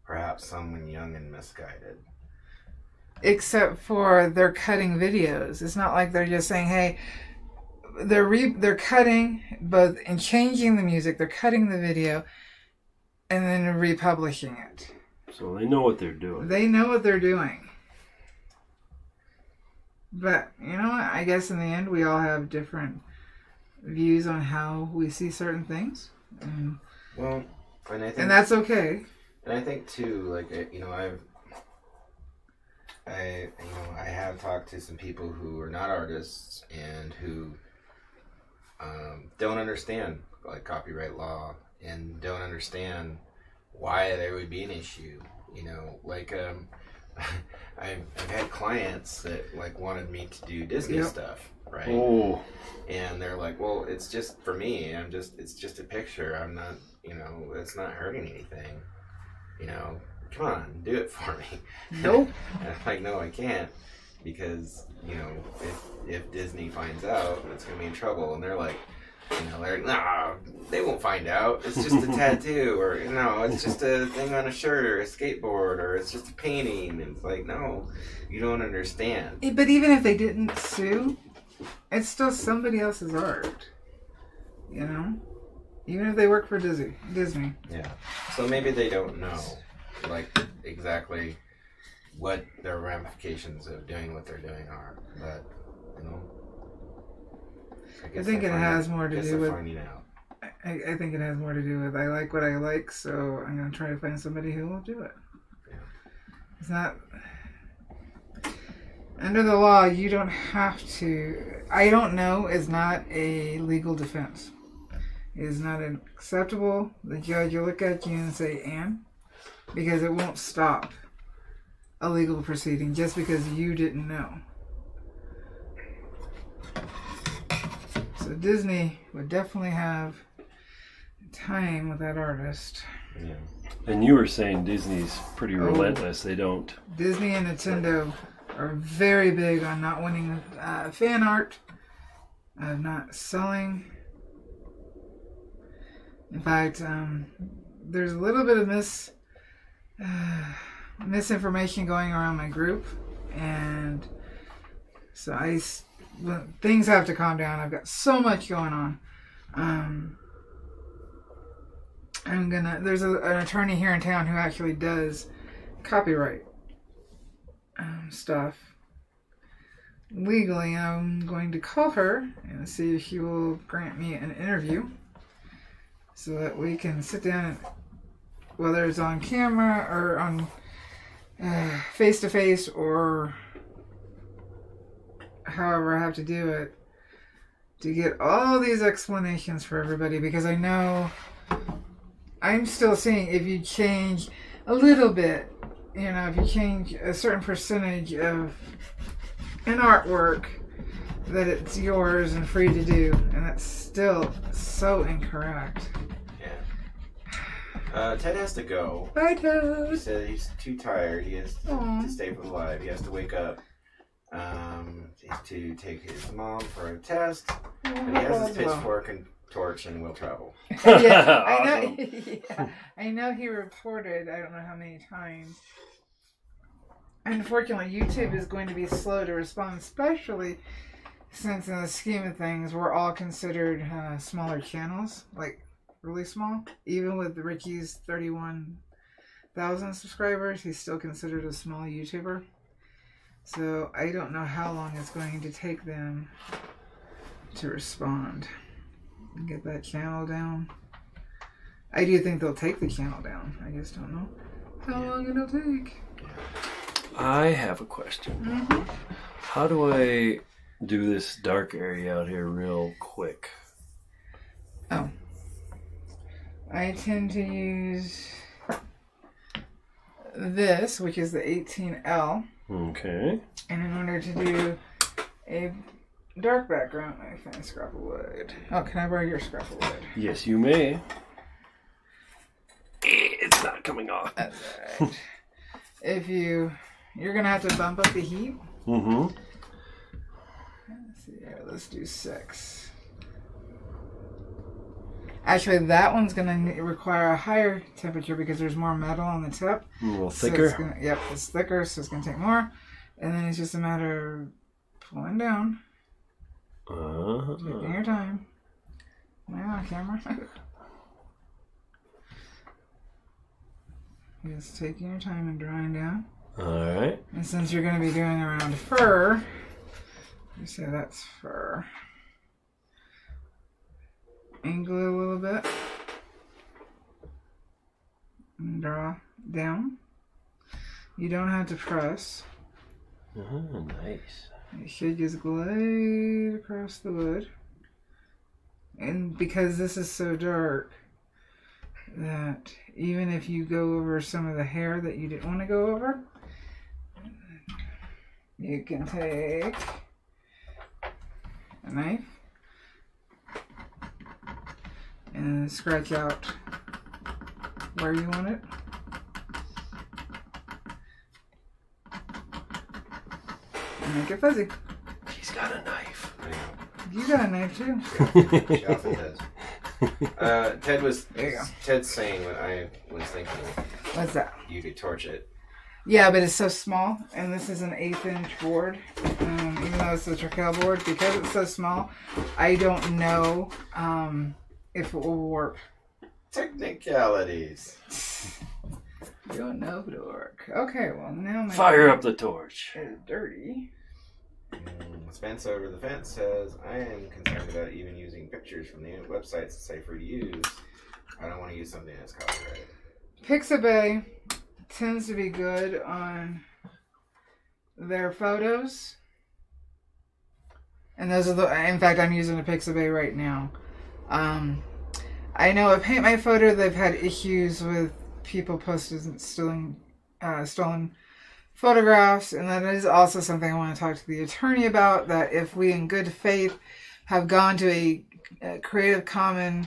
Perhaps someone young and misguided. Except for they're cutting videos. It's not like they're just saying, hey, they're cutting both and changing the music. They're cutting the video and then republishing it. So they know what they're doing. They know what they're doing. But, you know what? I guess in the end we all have different views on how we see certain things. And that's okay. And I think too, like, you know, I have talked to some people who are not artists and who don't understand like copyright law and don't understand why there would be an issue. You know, like I've had clients that like wanted me to do Disney stuff, right? Oh. And they're like, well, it's just for me. It's just a picture. I'm not, you know, it's not hurting anything. You know, come on, do it for me. Nope. And I'm like, no, I can't, because, you know, if Disney finds out, it's gonna be in trouble. And they're like, you know, they're like, nah, they won't find out. It's just a tattoo, or you know, it's just a thing on a shirt or a skateboard, or it's just a painting. And it's like, no, you don't understand. But even if they didn't sue, it's still somebody else's art. You know? Even if they work for Disney. Yeah. So maybe they don't know, like, exactly what their ramifications of doing what they're doing are. But, you know, I think it has more to do with finding out. I think it has more to do with I like what I like, so I'm going to try to find somebody who will do it. Yeah. It's not... Under the law, you don't have to... I don't know is not a legal defense. It is not acceptable. The judge will look at you and say, and? Because it won't stop a legal proceeding just because you didn't know. So Disney would definitely have time with that artist. Yeah. And you were saying Disney's pretty relentless. They don't... Disney and Nintendo are very big on not winning fan art, of not selling. In fact, there's a little bit of misinformation going around my group, and so things have to calm down. I've got so much going on. There's an attorney here in town who actually does copyright stuff legally. I'm going to call her and see if she will grant me an interview so that we can sit down and, whether it's on camera or on face to face or however I have to do it, to get all these explanations for everybody, because I know I'm still seeing if you change a little bit, you know, if you change a certain percentage of an artwork, that it's yours and free to do, and that's still so incorrect. Yeah. Ted has to go. Bye, Ted. He said he's too tired. He has to stay for the live. He has to wake up. To take his mom for a test. And he has his pitchfork and torch and will travel. Yeah, I know. Yeah, I know he reported, I don't know how many times, unfortunately, YouTube is going to be slow to respond, especially since in the scheme of things, we're all considered smaller channels, like really small. Even with Ricky's 31,000 subscribers, he's still considered a small YouTuber. So I don't know how long it's going to take them to respond and get that channel down. I do think they'll take the channel down. I just don't know how long it'll take. I have a question. How do I do this dark area out here real quick? Oh. I tend to use this, which is the 18L. Okay. And in order to do a dark background, I find scrap of wood. Oh, can I borrow your scrap of wood? Yes, you may. It's not coming off. That's all right. You're going to have to bump up the heat. Mm-hmm. Let's see here. Let's do 6. Actually, that one's going to require a higher temperature because there's more metal on the tip. A little So thicker. yep, it's thicker, so it's going to take more. And then it's just a matter of pulling down. Taking your time. Am I on camera? Just taking your time and drying down. Alright. And since you're going to be doing around fur, you say that's fur. Angle it a little bit. And draw down. You don't have to press. Nice. You should just glide across the wood. And because this is so dark, that even if you go over some of the hair that you didn't want to go over, you can take a knife and scratch out where you want it. And make it fuzzy. He's got a knife. You got a knife too. She often does. Ted's saying what I was thinking. What's that? You could torch it. Yeah, but it's so small, and this is an 1/8" board. Even though it's a trekell board, because it's so small, I don't know if it will work. Technicalities. You don't know if it'll work. Okay, well now my Fire up the torch. is dirty. Spence over the fence says, I am concerned about even using pictures from the websites to say for use. I don't want to use something that's copyrighted. Pixabay tends to be good on their photos. And those are the, in fact, I'm using a Pixabay right now. I know at Paint My Photo, they've had issues with people posting stolen photographs, and that is also something I want to talk to the attorney about, that if we in good faith have gone to a Creative Commons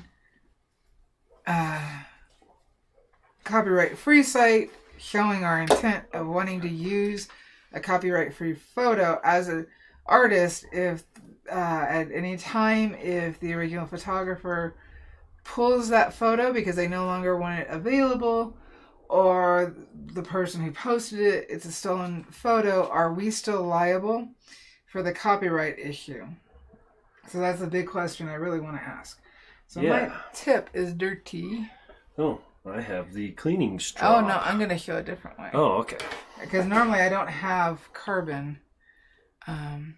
copyright-free site showing our intent of wanting to use a copyright-free photo as an artist, if at any time if the original photographer pulls that photo because they no longer want it available, or the person who posted it, it's a stolen photo, are we still liable for the copyright issue? So that's a big question I really want to ask. So my tip is dirty. Oh, I have the cleaning straw. Oh no, I'm going to show a different way. Oh, okay. Because normally I don't have carbon on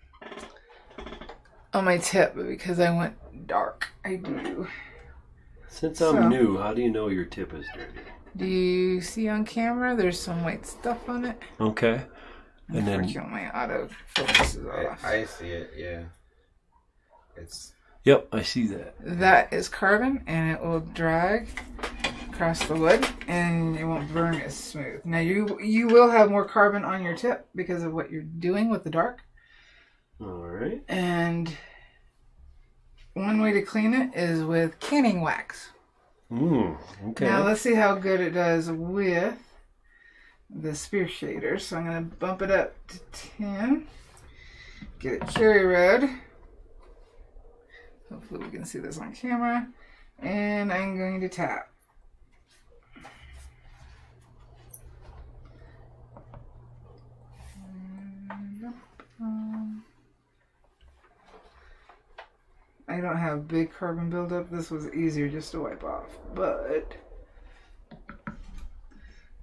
my tip, but because I went dark, I do. Since I'm new, how do you know your tip is dirty? Do you see on camera? There's some white stuff on it. Okay. And then Unfortunately, my autofocus is off. I see it, yeah. It's... Yep, I see that. That is carbon, and it will drag across the wood, and it won't burn as smooth. Now, you will have more carbon on your tip because of what you're doing with the dark. All right. And one way to clean it is with canning wax. Okay. Now, let's see how good it does with the spear shader. So I'm going to bump it up to 10. Get it cherry red. Hopefully we can see this on camera. And I'm going to tap. I don't have big carbon buildup. This was easier just to wipe off. But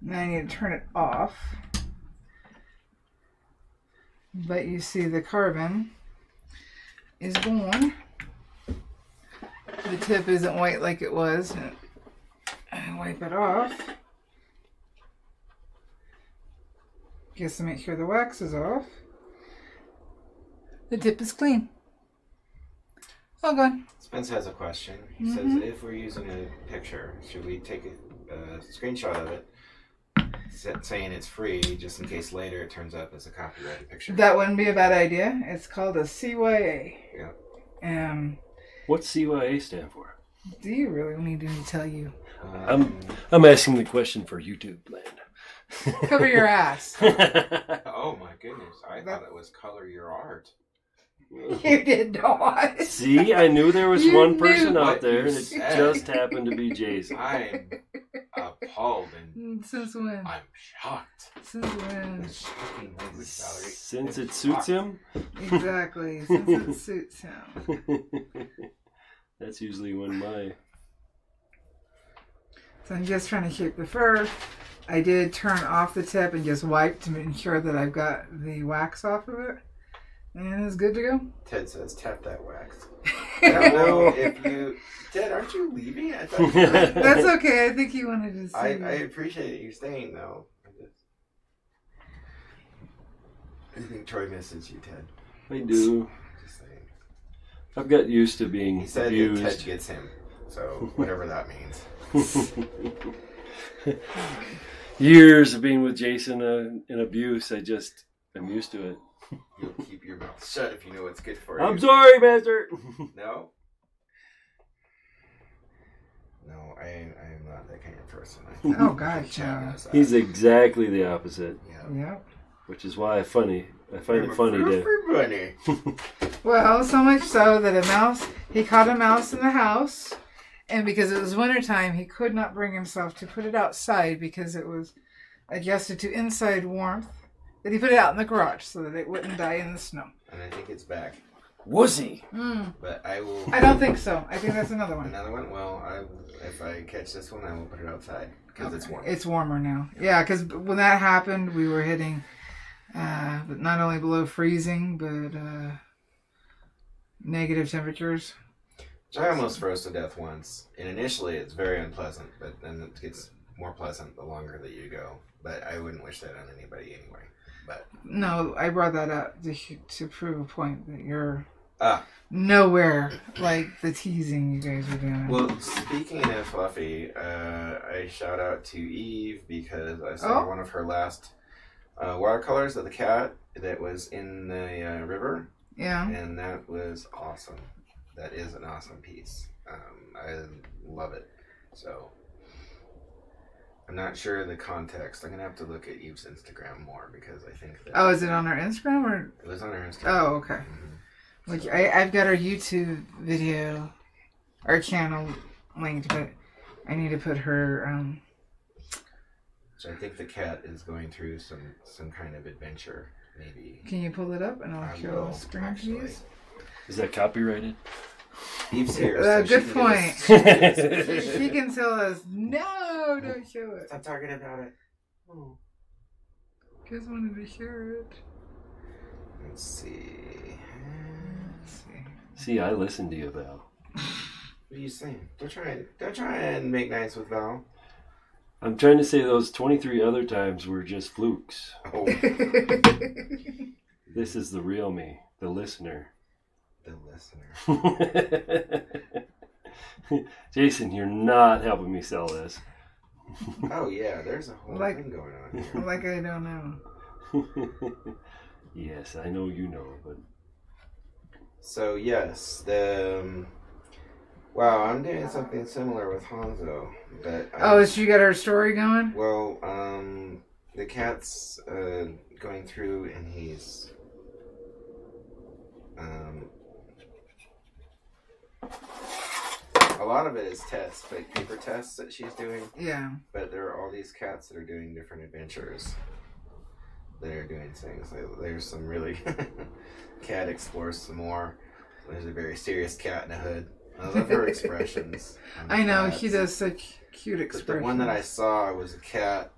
now I need to turn it off. But you see the carbon is gone. The tip isn't white like it was. I wipe it off. Just to make sure the wax is off. The tip is clean. All good. Spence has a question. He says, if we're using a picture, should we take a screenshot of it, saying it's free, just in case later it turns up as a copyrighted picture? That wouldn't be a bad idea. It's called a CYA. Yeah. What's CYA stand for? Do you really need me to tell you? I'm asking the question for YouTube land. Cover your ass. Oh my goodness! I thought it was color your art. You did not. See, I knew there was You one person knew out what there, you and it said. just happened to be Jason. I'm appalled and Since when? I'm shocked. Since when? Shocking language, Valarie. Since it suits him. Exactly. Since it suits him. That's usually when my... So I'm just trying to keep the fur. I did turn off the tip and just wipe to ensure that I've got the wax off of it. And it's good to go. Ted says, tap that wax. I don't know if you... Ted, aren't you leaving? I thought you were... That's okay. I think he wanted to see. I appreciate you staying, though. I think Troy misses you, Ted. I do. Just saying. I've got used to being He said abused. that Ted gets him. So, whatever that means. Years of being with Jason in abuse, I'm used to it. You'll keep your mouth shut if you know what's good for you. I'm sorry, Master. No? No, I am not that kind of person. Oh, God, Joe. He's exactly the opposite, Yep. which is why I find it funny to... Bunny. Well, so much so that he caught a mouse in the house, and because it was wintertime, he could not bring himself to put it outside because it was adjusted to inside warmth, that he put it out in the garage so that it wouldn't die in the snow. And I think it's back. Wussy. But I will... I don't think so. I think that's another one. Another one? Well, if I catch this one, I will put it outside because it's warm. It's warmer now. Yeah, because when that happened, we were hitting not only below freezing, but negative temperatures. I almost froze to death once. And initially, it's very unpleasant, but then it gets more pleasant the longer that you go. But I wouldn't wish that on anybody anyway. But no, I brought that up to prove a point that you're nowhere like the teasing you guys were doing. Well, speaking of Fluffy, I shout out to Eve because I saw one of her last watercolors of the cat that was in the river. Yeah. And that was awesome. That is an awesome piece. I love it. So, I'm not sure the context. I'm going to have to look at Eve's Instagram more because I think that... Oh, is it on her Instagram or? It was on her Instagram. Oh, okay. Mm-hmm. Which I've got her YouTube video, our channel linked, but I need to put her... So I think the cat is going through some kind of adventure, maybe. Can you pull it up and I'll show a screen views? Is that copyrighted? Eve's here. So good point. She can tell us, no, don't show it. Stop talking about it. Oh. Just wanted to share it. Let's see. See, I listened to you, Val. What are you saying? Don't try and make nice with Val. I'm trying to say those 23 other times were just flukes. Oh. This is the real me, the listener. The listener. Jason, you're not helping me sell this. Oh yeah, there's a whole thing going on here. Like I don't know. Yes, I know you know, but... So yes, wow, I'm doing something similar with Hanzo. But she got her story going? Well, the cat's going through and he's a lot of it is tests, like paper tests that she's doing. Yeah. But there are all these cats that are doing different adventures. That are doing things. There's some really... Cat explores some more. There's a very serious cat in a hood. I love her expressions. I know, cats. he does such cute expressions. But the one that I saw was a cat.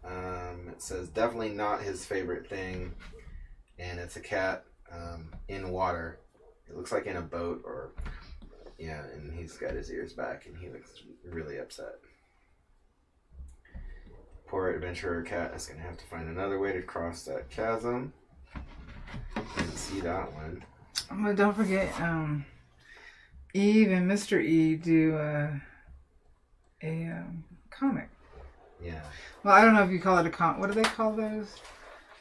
It says definitely not his favorite thing. And it's a cat in water. It looks like in a boat or... Yeah, and he's got his ears back and he looks really upset. Poor adventurer cat is going to have to find another way to cross that chasm. Didn't see that one. Oh, don't forget, Eve and Mr. E do a comic. Yeah. Well, I don't know if you call it a comic. What do they call those?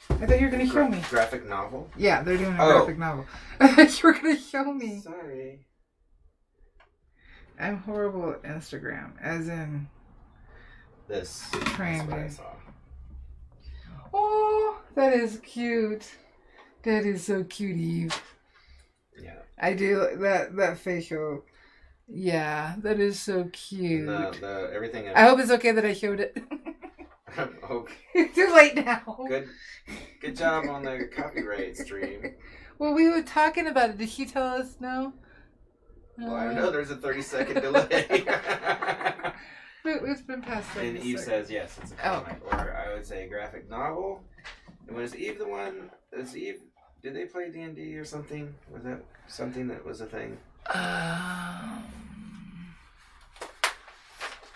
I thought you were going to show me. Graphic novel? Yeah, they're doing a graphic novel. I thought you were going to show me. Sorry. I'm horrible at Instagram, as in... This. Trying That's what I to... saw. Oh, that is cute. That is so cute, Eve. Yeah. I do that facial. Yeah, that is so cute. The everything. I hope it's okay that I showed it. Okay. It's too late now. Good job on the copyright stream. Well, we were talking about it. Did she tell us no? Well, I know there's a 30-second delay. It's been past 30 And Eve seconds. says yes, it's a comic, or I would say a graphic novel. And was Eve the one? Is Eve? Did they play D&D or something? Was that something that was a thing? I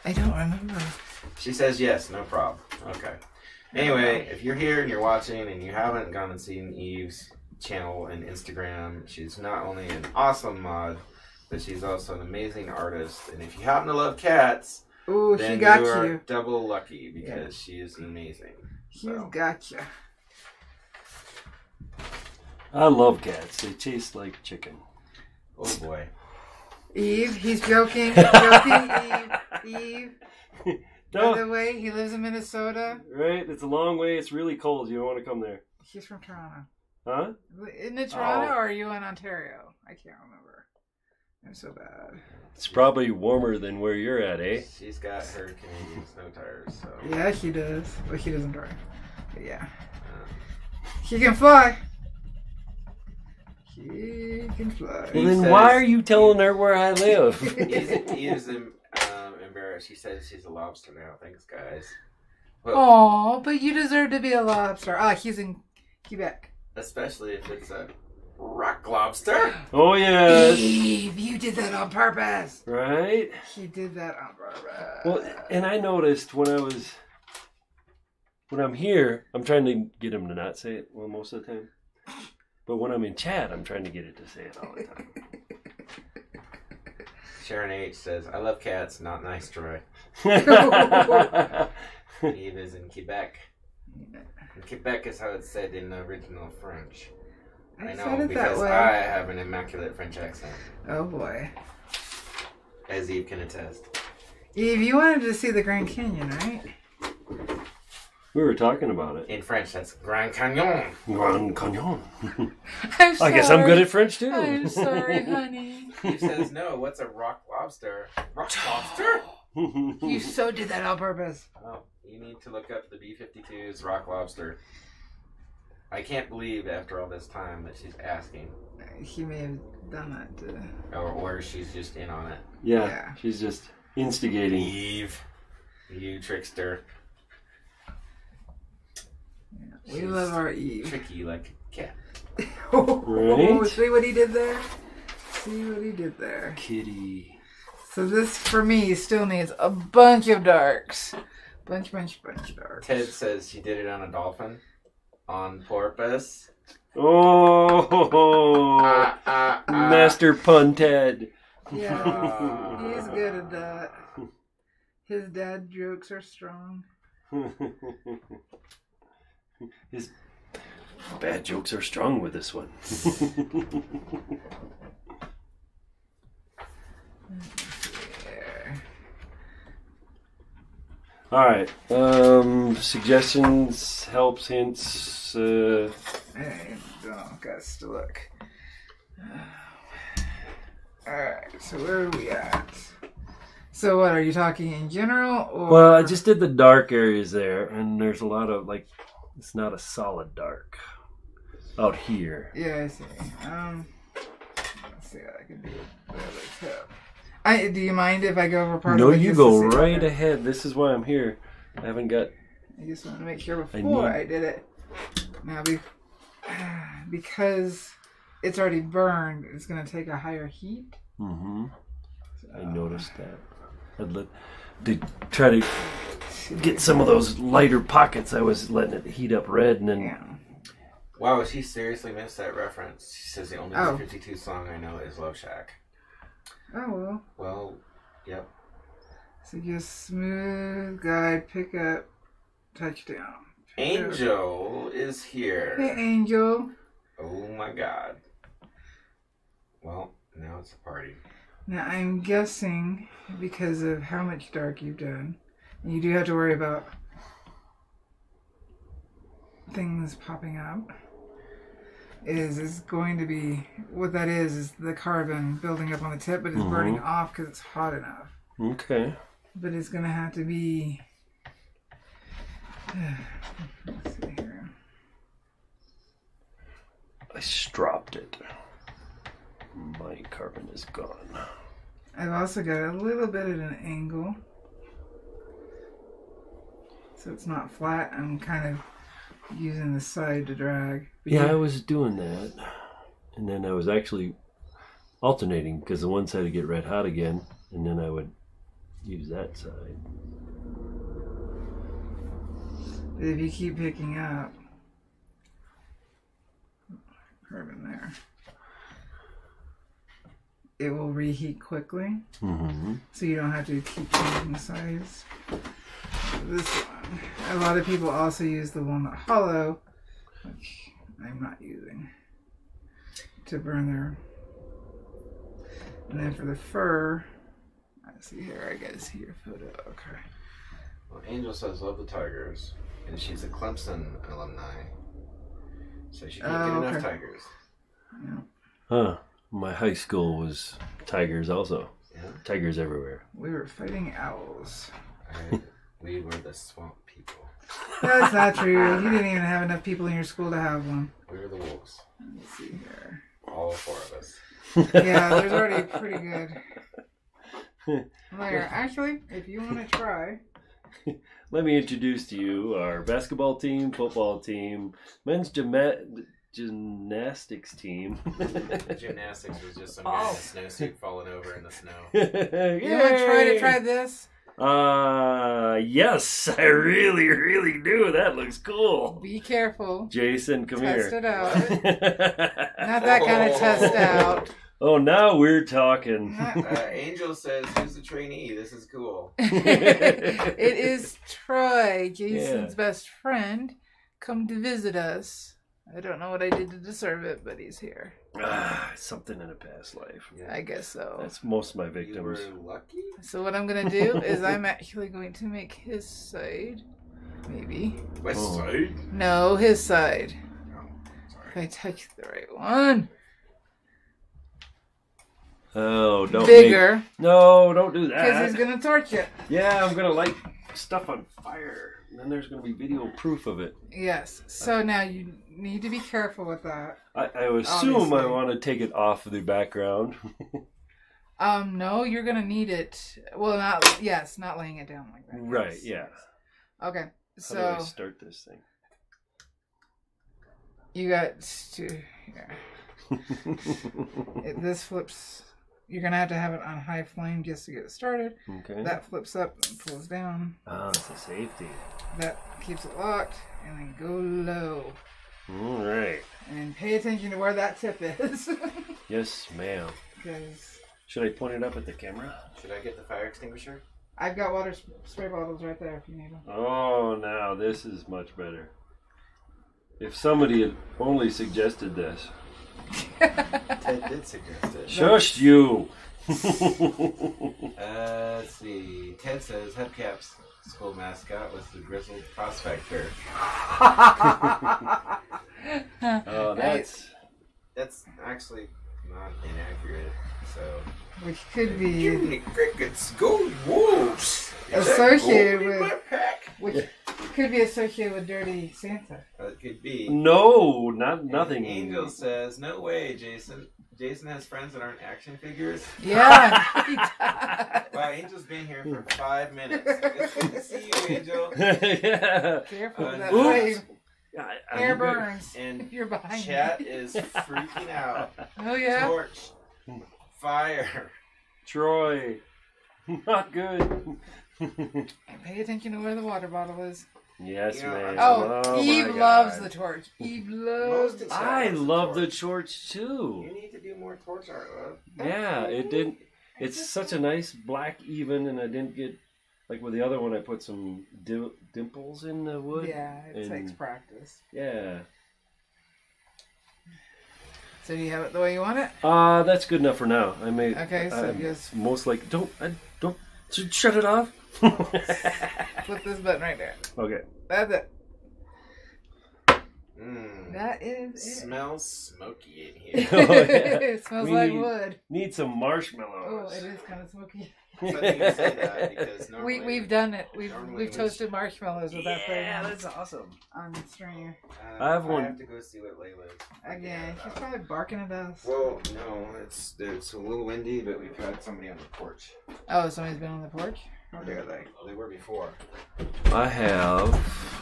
don't remember. She says yes, no problem. Okay. Anyway, if you're here and you're watching and you haven't gone and seen Eve's channel and Instagram, she's not only an awesome mod, but she's also an amazing artist. And if you happen to love cats, Ooh, then she got you are you. double lucky because she is amazing. She's got you. I love cats. They taste like chicken. Oh boy. Eve, he's joking. He's joking, Eve. No. By the way, he lives in Minnesota. Right? It's a long way. It's really cold. You don't want to come there. He's from Toronto. Huh? Isn't it Toronto Oh. or are you in Ontario? I can't remember. I'm so bad. It's probably warmer than where you're at, eh? She's got her Canadian snow tires, so. Yeah, she does. But she doesn't drive. But yeah. She can fly. She can fly. Well, then why are you telling her where I live? Eve's embarrassed. She says she's a lobster now. Thanks, guys. Well, Oh, but you deserve to be a lobster. Ah, he's in Quebec. especially if it's a rock lobster. Oh, yes. Eve, you did that on purpose. Right? He did that on purpose. Well, and I noticed when I'm here, I'm trying to get him to not say it most of the time. But when I'm in chat, I'm trying to get it to say it all the time. Sharon H says, I love cats, not nice, Troy. Eve is in Quebec. And Quebec is how it's said in the original French. I know, said it because that way. I have an immaculate French accent, Oh boy. as Eve can attest. Eve, you wanted to see the Grand Canyon, right? We were talking about it. In French, that's Grand Canyon. Grand Canyon. I'm sorry. I guess I'm good at French too. I'm sorry, honey. Eve says, no, what's a rock lobster? Rock lobster? You so did that on purpose. Oh, you need to look up the B-52's rock lobster. I can't believe after all this time that she's asking. He may have done that to... Or she's just in on it. Yeah, she's just instigating. Eve, you trickster. We love our Eve. Tricky like a cat. Right? See what he did there? See what he did there. Kitty. So this, for me, still needs a bunch of darks. Bunch of darks. Ted says she did it on a dolphin. On purpose. Oh, Master Pun Ted. Yeah, he's good at that. His dad jokes are strong. His bad jokes are strong with this one. All right. Suggestions, helps, hints. Hey, got to look. Alright, so where are we at? So what, are you talking in general? Or... Well, I just did the dark areas there, and there's a lot of, like, it's not a solid dark out here. Yeah, I see. Let's see what I can do with the other tip. Do you mind if I go over part no, of it? No, you go right ahead. This is why I'm here. I haven't got... I just want to make sure before I did it. Now, because it's already burned, it's going to take a higher heat. Mm-hmm. So, I noticed that. To try to get some of those lighter pockets, I was letting it heat up red and then... Yeah. Wow, she seriously missed that reference. She says the only 52 song I know is Love Shack. Oh, well. Well, yep. So just smooth guide, pick up, touchdown. Angel is here. Hey, Angel. Oh my God. Well, now it's a party. Now, I'm guessing because of how much dark you've done, you do have to worry about things popping up. Is going to be, what that is the carbon building up on the tip, but it's burning off because it's hot enough. Okay. But it's going to have to be, let's see here. I stropped it. My carbon is gone. I've also got a little bit at an angle. So it's not flat. I'm kind of using the side to drag. But yeah, I was doing that. And then I was actually alternating because the one side would get red hot again. And then I would use that side. But if you keep picking up carbon there, it will reheat quickly. Mm-hmm. So you don't have to keep changing sides. This one. A lot of people also use the walnut hollow, which I'm not using, to burn their. And then for the fur, let's see here, I gotta see your photo. Okay. Well, Angel says love the Tigers, and she's a Clemson alumni, so she can't get enough Tigers. Yeah. Huh. My high school was Tigers also. Yeah. Tigers everywhere. We were fighting owls. We were the swamp people. That's not true. You didn't even have enough people in your school to have one. We were the wolves. Let's see here. All four of us. Yeah, there's already pretty good. There. Actually, if you want to try. Let me introduce to you our basketball team, football team, men's gymnastics team. Gymnastics was just some guy in a snowsuit falling over in the snow. You want to try this? Yes, I really, really do. That looks cool. Be careful. Jason, come here. Test it out. Not that kind of test out. Oh, now we're talking. Angel says, who's the trainee? This is cool. It is Troy, Jason's best friend, come to visit us. I don't know what I did to deserve it, but he's here. Something in a past life. Yeah. I guess so. That's most of my victims. You were lucky? So what I'm going to do is I'm actually going to make his side, maybe. My side? No, his side. Oh, sorry. If I touch the right one. Oh, don't Bigger. No, don't do that. Because he's going to torch it. Yeah, I'm going to light stuff on fire. And then there's going to be video proof of it. Yes. So now you need to be careful with that. I assume obviously. I want to take it off of the background. No, you're going to need it. Well, not laying it down like that. Right, yeah. Okay. So how do I start this thing? You got to this flips. You're going to have it on high flame just to get it started. Okay. That flips up and pulls down. Oh, it's a safety. That keeps it locked. And then go low. All right. And pay attention to where that tip is. Yes, ma'am. Should I point it up at the camera? Should I get the fire extinguisher? I've got water spray bottles right there if you need them. Oh, now this is much better. If somebody had only suggested this. Ted did suggest it. Shush you! Let's see. Ted says hubcaps school mascot was the grizzled prospector. Oh, that's actually not inaccurate. So, which could be Jiminy Crickets, gold wolves associated with which could be associated with Dirty Santa. It could be. No, nothing. Angel says, no way, Jason. Jason has friends that aren't action figures. Yeah. Wow, Angel's been here for 5 minutes. It's good to see you, Angel. Yeah. Careful with that Oops. flame. I'm Hair good. burns. And You're behind chat me. is freaking out. Oh, yeah? Torch. Fire. Troy. Not good. And pay attention to where the water bottle is. Yes, You know, man. Oh, my Eve God. loves the torch. Eve loves the torch. I love the torch. torch too. You need to do more torch art, love. Yeah, it didn't. It's such a nice black even, and I didn't get like with the other one. I put some dimples in the wood. Yeah, it and, takes practice. Yeah. So do you have it the way you want it? That's good enough for now. I made. Okay, so just most like don't shut it off. flip this button right there. Okay. That's it. Mm. That is it. Smells smoky in here. Oh, yeah. It smells like wood. Need some Oh, marshmallows. it is kind of smoky. Funny you say that because normally We've done it. We've normally toasted marshmallows with that thing Yeah, that's awesome. on the stringer. I have one. I have to go see what Layla is. Again, she's probably barking at us. Well, no, it's a little windy, but we've had somebody on the porch. Oh, somebody's been on the porch? How dare they? They were before. I have.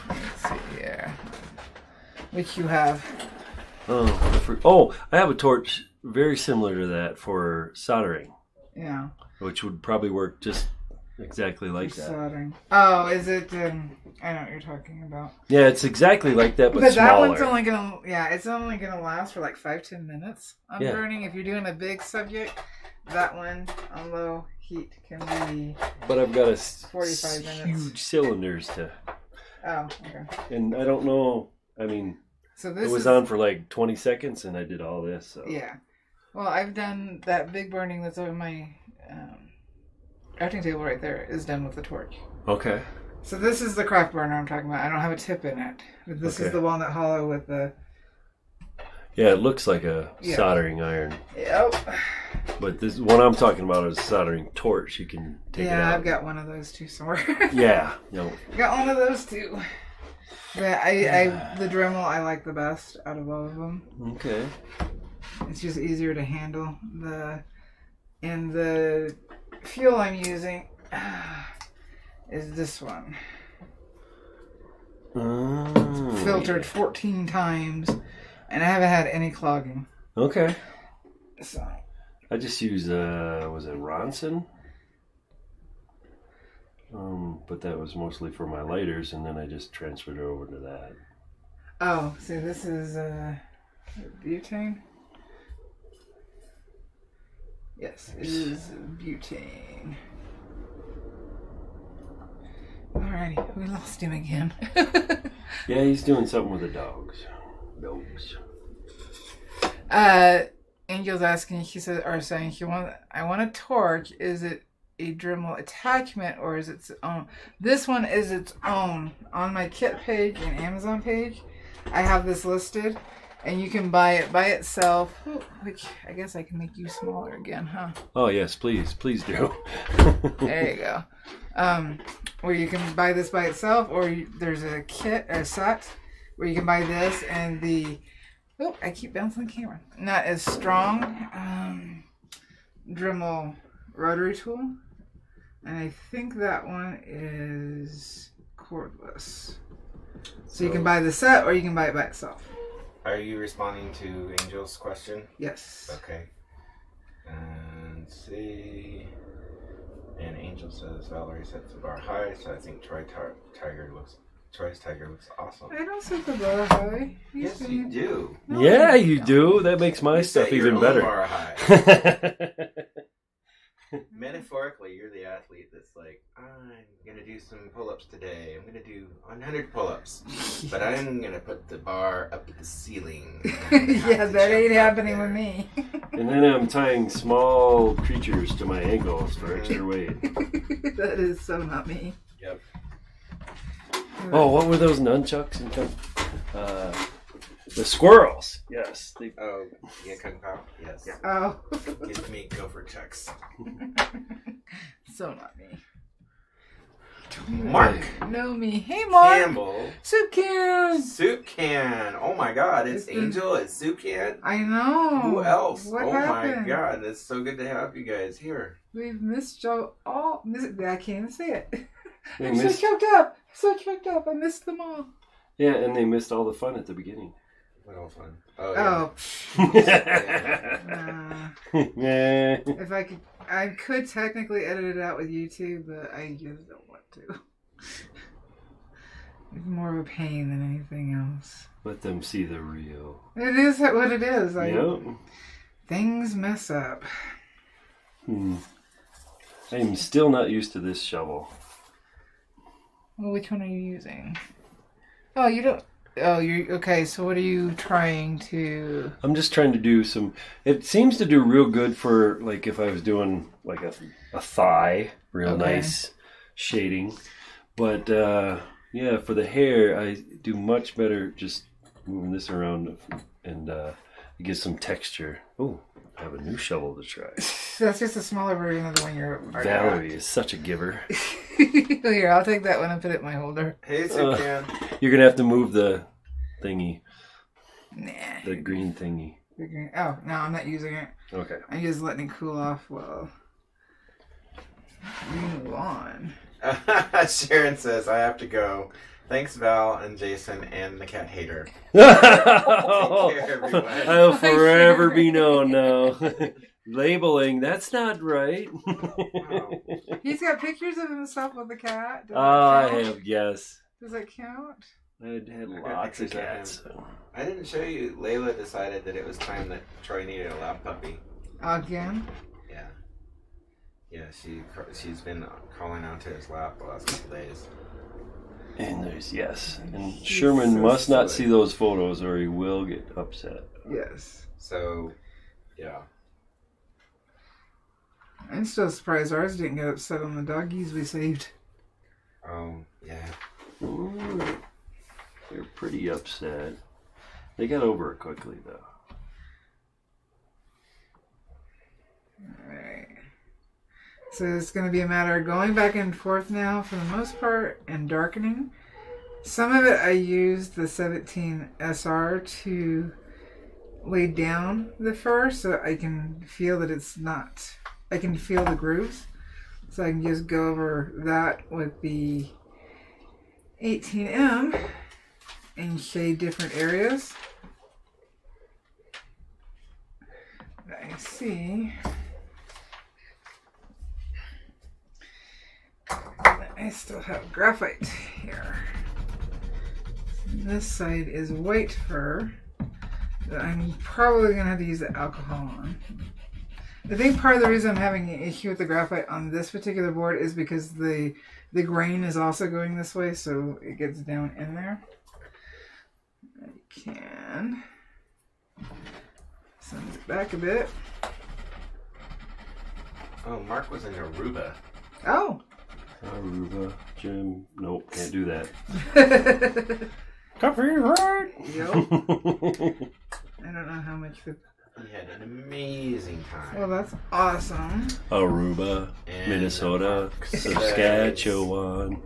Let's see here. Which you have. I have a torch very similar to that for soldering, Yeah. which would probably work just exactly like For that. soldering. Oh, is it? I know what you're talking about. Yeah, it's exactly like that, but But that smaller. one's only gonna. Yeah, it's only gonna last for like 5-10 minutes on Yeah. burning. If you're doing a big subject, that one on low heat can be. But I've got 45 minutes. huge cylinders to, Oh, okay. and I don't know. I mean, So this it was is, on for like 20 seconds, and I did all this. So. Yeah. Well, I've done that big burning that's over my crafting table right there is done with the torch. Okay. So this is the craft burner I'm talking about. I don't have a tip in it. But this is Okay. the walnut hollow with the... Yeah, it looks like a Yeah. soldering iron, Yep. but this one I'm talking about is a soldering torch. You can take it out. Yeah, I've got one of those too somewhere. Yeah. No. Got one of those too. But the Dremel I like the best out of all of them. Okay. It's just easier to handle. And the fuel I'm using is this one. Filtered 14 times, and I haven't had any clogging. Okay. So I just use was it Ronson? But that was mostly for my lighters, and then I just transferred it over to that. oh, see, this is butane. Yes, it is butane. Alrighty, we lost him again. Yeah, he's doing something with the dogs. Dogs. Angel's asking. She said, or saying, I want a torch. Is it a Dremel attachment or is it its own? This one is its own. On my kit page and Amazon page, I have this listed, and you can buy it by itself. Which I guess I can make you smaller again, huh? Oh yes, please do. There you go. Where you can buy this by itself, or there's a kit, a set, where you can buy this and the. Oh, I keep bouncing the camera. Not as strong Dremel rotary tool, and I think that one is cordless. So you can buy the set, or you can buy it by itself. Are you responding to Angel's question? Yes. Okay. And see. And Angel says Valarie sets the bar high, so I think Troy's tiger looks awesome. I don't set the bar high. Yes, you do. No, Yeah, I you don't. do. That makes my You stuff set your even own better. bar high. Metaphorically, you're the athlete that's like, I'm gonna do some pull-ups today. I'm gonna do 100 pull-ups, but I'm gonna put the bar up at the ceiling. Yeah, that ain't happening with me. And then I'm tying small creatures to my ankles for extra weight. That is so not me. Yep. Oh, what were those nunchucks and the squirrels? Yes. Oh, yeah, Kung Pao? Yes. Oh. Give me gopher chucks. So not me. Mark! don't know me. Hey, Mark. Campbell. Soup can. Soup can. Oh my God, it's Angel. It's soup can. I know. Who else? What oh happened? my God, it's so good to have you guys here. We've missed y'all all. I can't even say it. I'm missed- so choked up. So choked up. I missed them all. Yeah, and they missed all the fun at the beginning. What all fun? Oh, yeah. If I could technically edit it out with YouTube, but I just don't want to. It's more of a pain than anything else. Let them see the real. It is what it is. Yep. Things mess up. I'm still not used to this shovel. Well, which one are you using? Oh, you don't. Oh, you're okay. So, what are you trying to? I'm just trying to do some. It seems to do real good for like if I was doing like a thigh, real nice shading. But yeah, for the hair, I do much better just moving this around and it gives some texture. Oh, I have a new shovel to try. That's just a smaller version of the one you're. Valarie is such a giver. Here, I'll take that one and put it in my holder. Hey, soup can. You're gonna have to move the thingy, Nah. the green thingy. Oh no, I'm not using it. Okay. I'm just letting it cool off while we move on. Sharon says, I have to go. Thanks, Val and Jason and the cat hater. Everyone. I'll forever be known now. Labeling, that's not right. Wow. He's got pictures of himself with the cat. Does that I count? have, yes. Does that count? I had got lots of pictures of cats. him. I didn't show you. Layla decided that it was time that Troy needed a lap puppy. Again? Yeah. Yeah, she's been crawling onto his lap the last couple days. And there's and He's Sherman so must not silly. see those photos or he will get upset. Yes. So, yeah. I'm still surprised ours didn't get upset on the doggies we saved. Yeah. Ooh, they're pretty upset. They got over it quickly though. Alright. So it's going to be a matter of going back and forth now for the most part and darkening. Some of it I used the 17 SR to lay down the fur so I can feel that it's not, I can feel the grooves. So I can just go over that with the 18M and shade different areas. I see. I still have graphite here. This side is white fur that I'm probably going to have to use the alcohol on. I think part of the reason I'm having an issue with the graphite on this particular board is because the grain is also going this way, so it gets down in there. I can send it back a bit. Oh, Mark was in Aruba. Oh! Aruba, Jim, nope, can't do that. Copyright! Yep. Oh, I don't know how much the... He had an amazing time. Well, that's awesome. Aruba, And Minnesota, Saskatchewan.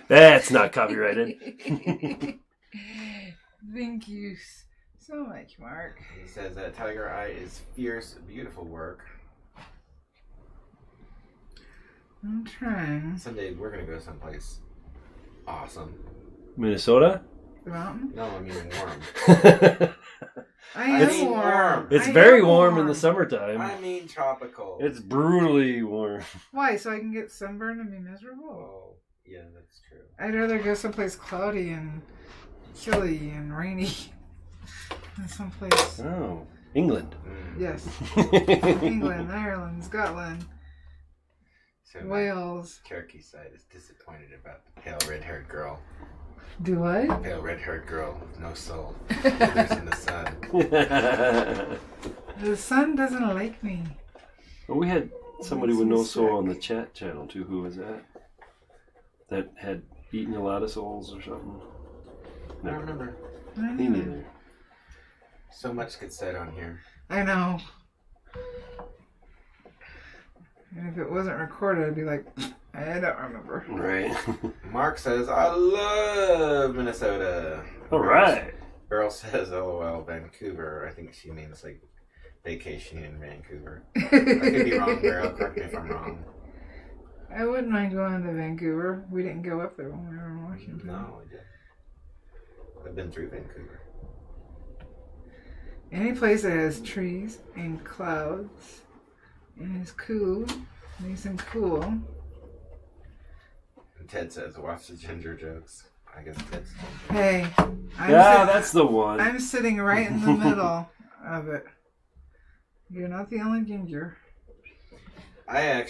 That's not copyrighted. Thank you so much, Mark. He says that Tiger Eye is fierce, beautiful work. I'm trying. Someday we're going to go someplace awesome. Minnesota? The mountain? No, I mean warm. I am mean warm. It's I very am warm in the summertime. I mean tropical. It's brutally warm. Why? So I can get sunburned and be miserable? Oh, yeah, that's true. I'd rather go someplace cloudy and chilly and rainy than someplace. Oh, England. Yes. England, Ireland, Scotland, So Wales. Cherokee side is disappointed about the pale red-haired girl. Do I? Pale red-haired girl with no soul. Withers in the sun. The sun doesn't like me. Well, we had somebody Makes with me no soul sick. on the chat channel too. Who was that? That had eaten a lot of souls or something. I don't remember. Me neither. So much gets said on here. I know. And if it wasn't recorded, I'd be like, I don't remember. Right. Mark says, I love Minnesota. All right. Beryl says, LOL, Vancouver. I think she means like vacationing in Vancouver. I could be wrong, Beryl. Correct me if I'm wrong. I wouldn't mind going to Vancouver. We didn't go up there when we were in Washington. No, we did. I've been through Vancouver. Any place that has trees and clouds and is cool, nice and cool. And Ted says, watch the ginger jokes. I guess Ted's ginger. Hey, That's the one. I'm sitting right in the middle of it. You're not the only ginger. I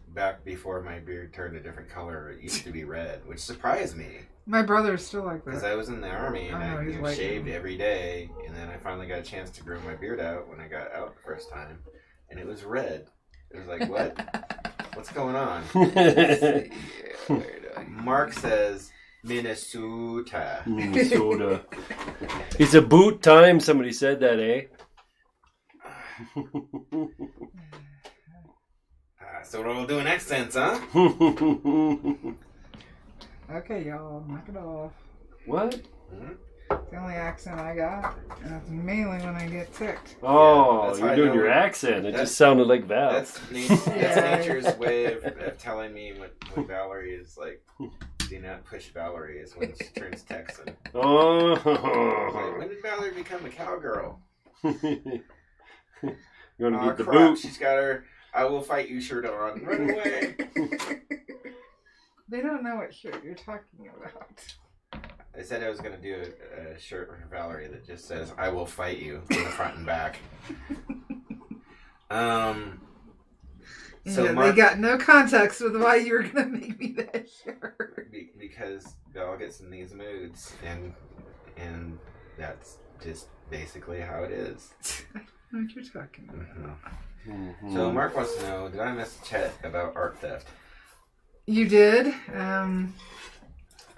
back before my beard turned a different color, it used to be red, which surprised me. My brother's still like Because that. I was in the army and I shaved every day, and then I finally got a chance to grow my beard out when I got out the first time, and it was red. It was like, what? What's going on? Mark says, Minnesota. Minnesota. It's a boot time. Somebody said that, eh? So we're doing accents, huh? Okay, y'all, knock it off. What? Mm-hmm. It's the only accent I got, and it's mainly when I get ticked. Oh, Yeah, you're doing your accent. It just sounded like Val. That's nature's way of telling me when Valarie is like, do not push Valarie, is when she turns Texan. Oh. Like, when did Valarie become a cowgirl? You're going to beat the crap, boot. she's got her I will fight you shirt on. Run away. They don't know what shirt you're talking about. I said I was going to do a shirt for Valarie that just says, I will fight you, in the front and back. So yeah, Mark, they got no context with why you were going to make me that shirt. Because Val gets in these moods, and that's just basically how it is. I don't know what you're talking about. Mm-hmm. Mm-hmm. So Mark wants to know, did I miss Chet about art theft? You did. And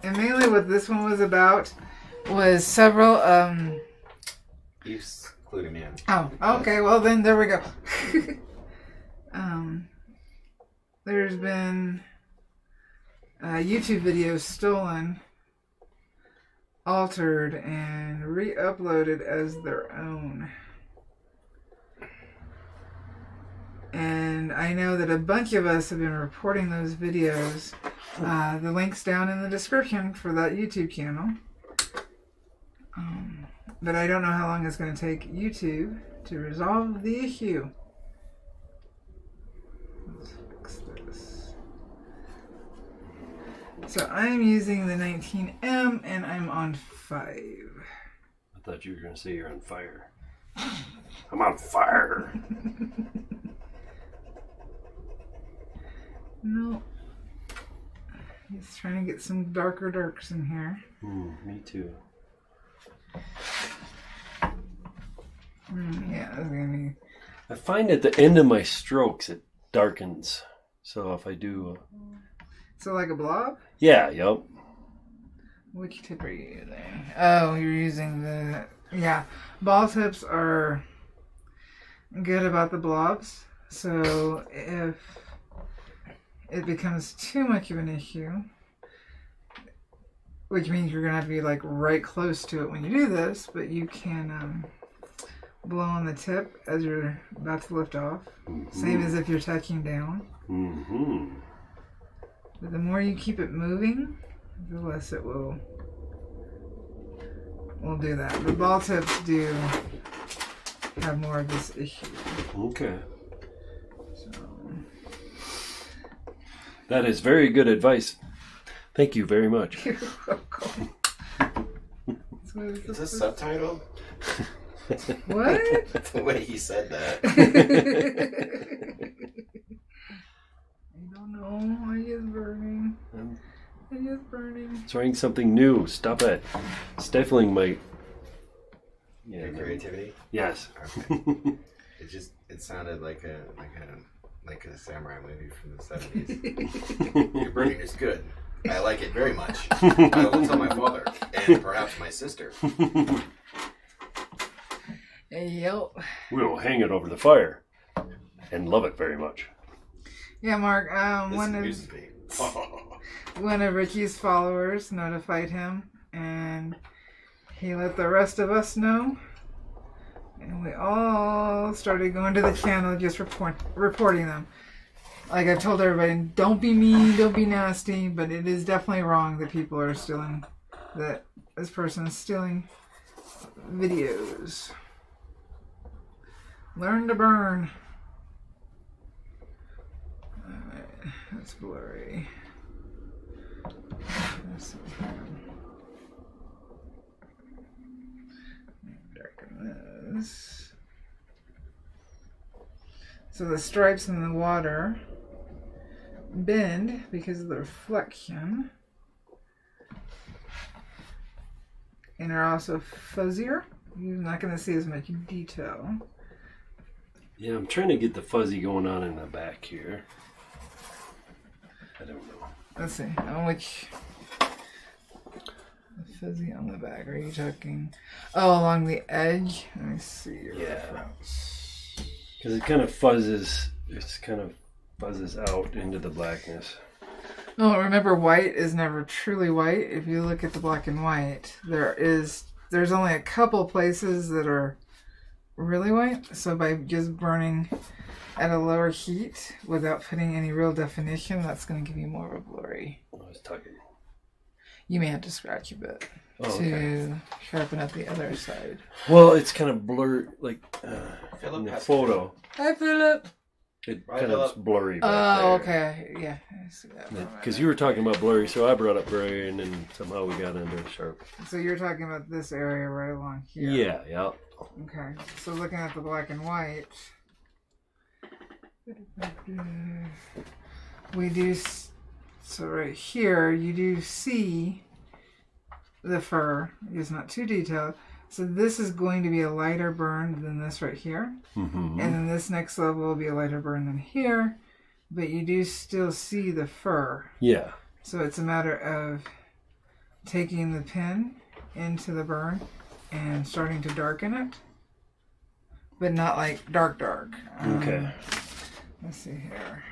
mainly what this one was about was several... You've clued him in. Oh, okay. Well, then there we go. There's been YouTube videos stolen, altered, and re-uploaded as their own. And I know that a bunch of us have been reporting those videos. The link's down in the description for that YouTube channel. But I don't know how long it's going to take YouTube to resolve the issue. Let's fix this. So I'm using the 19M and I'm on 5. I thought you were going to say you're on fire. I'm on fire. No. He's trying to get some darker darks in here. Me too. Yeah, that's gonna be... I find at the end of my strokes it darkens. So if I do... So like a blob? Yeah, yep. Which tip are you using? Oh, you're using the... Yeah, ball tips are good about the blobs. So if it becomes too much of an issue, which means you're going to have to be like right close to it when you do this, but you can blow on the tip as you're about to lift off. Same as if you're touching down. But the more you keep it moving, the less it will do that. The ball tips do have more of this issue. Okay. So. That is very good advice. Thank you very much. You're welcome. Is this subtitled? What? The way he said that. I don't know. I is burning. It is burning. Trying something new. Stop it. Stifling my... Your creativity? Yes. Okay. It sounded like a samurai movie from the 70s. Your burning is good. I like it very much. I will tell my father and perhaps my sister. Yep. We'll hang it over the fire and love it very much. Yeah, Mark. This amuses me. One of Ricky's followers notified him, and he let the rest of us know. And we all started going to the channel, just reporting them. Like I've told everybody, don't be mean, don't be nasty, but it is definitely wrong that people are stealing, that this person is stealing videos. Learn to burn. Alright, that's blurry. Let's see here. Darken this. So the stripes in the water bend because of the reflection and are also fuzzier. You're not going to see as much detail. Yeah, I'm trying to get the fuzzy going on in the back here. I don't know. Let's see. On which fuzzy on the back? Are you talking? Oh, along the edge. Let me see your reference. Because it kind of fuzzes. It's kind of fuzzes out into the blackness. No, remember, white is never truly white. If you look at the black and white, there's only a couple places that are really white. So by just burning at a lower heat without putting any real definition, that's going to give you more of a blurry. I was talking. You may have to scratch a bit to sharpen up the other side. Well, it's kind of blurred, like in the photo. Hi, Philip. It kind of blurry back Oh, there. okay. Yeah, I see that. Because you were talking about blurry, so I brought up blurry, and then somehow we got into sharp. So you're talking about this area right along here. Yeah. Okay. So looking at the black and white, we do. So right here, you do see the fur. It's not too detailed. So this is going to be a lighter burn than this right here. Mm-hmm. And then this next level will be a lighter burn than here. But you do still see the fur. Yeah. So it's a matter of taking the pin into the burn and starting to darken it. But not like dark. Okay. Let's see here.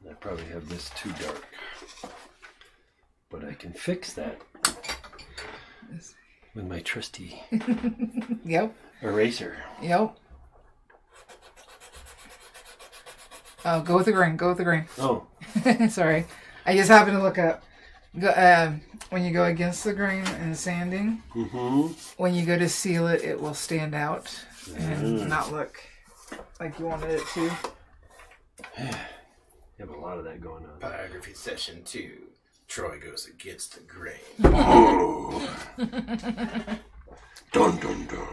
I probably have this too dark. But I can fix that with my trusty Yep. eraser. Yep. Oh, go with the green. Oh. Sorry. I just happened to look up. When you go against the grain and sanding, when you go to seal it, it will stand out and not look like you wanted it to. You have a lot of that going on. Pyrography session 2. Troy goes against the grain. Oh. Dun dun dun.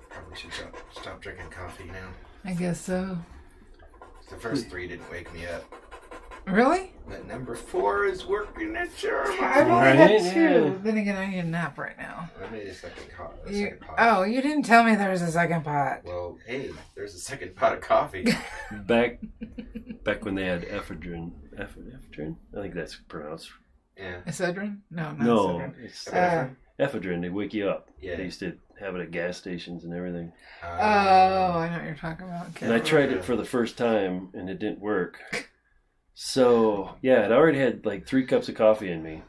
Probably should stop drinking coffee now. I guess so. The first 3 didn't wake me up. Really? But number 4 is working at Sherman. I've only Right? had 2. Yeah. Then again, I need a nap right now. I made a second pot. You didn't tell me there was a second pot. Well, hey, there's a second pot of coffee. Back when they had ephedrine. Ephedrine? I think that's pronounced. Yeah. Ephedrine? No, not No, ephedrine. it's Ephedrine. ephedrine. They wake you up. Yeah. They used to have it at gas stations and everything. Oh, I know what you're talking about. Okay. And I tried it for the first time, and it didn't work. So, yeah, I'd already had like 3 cups of coffee in me.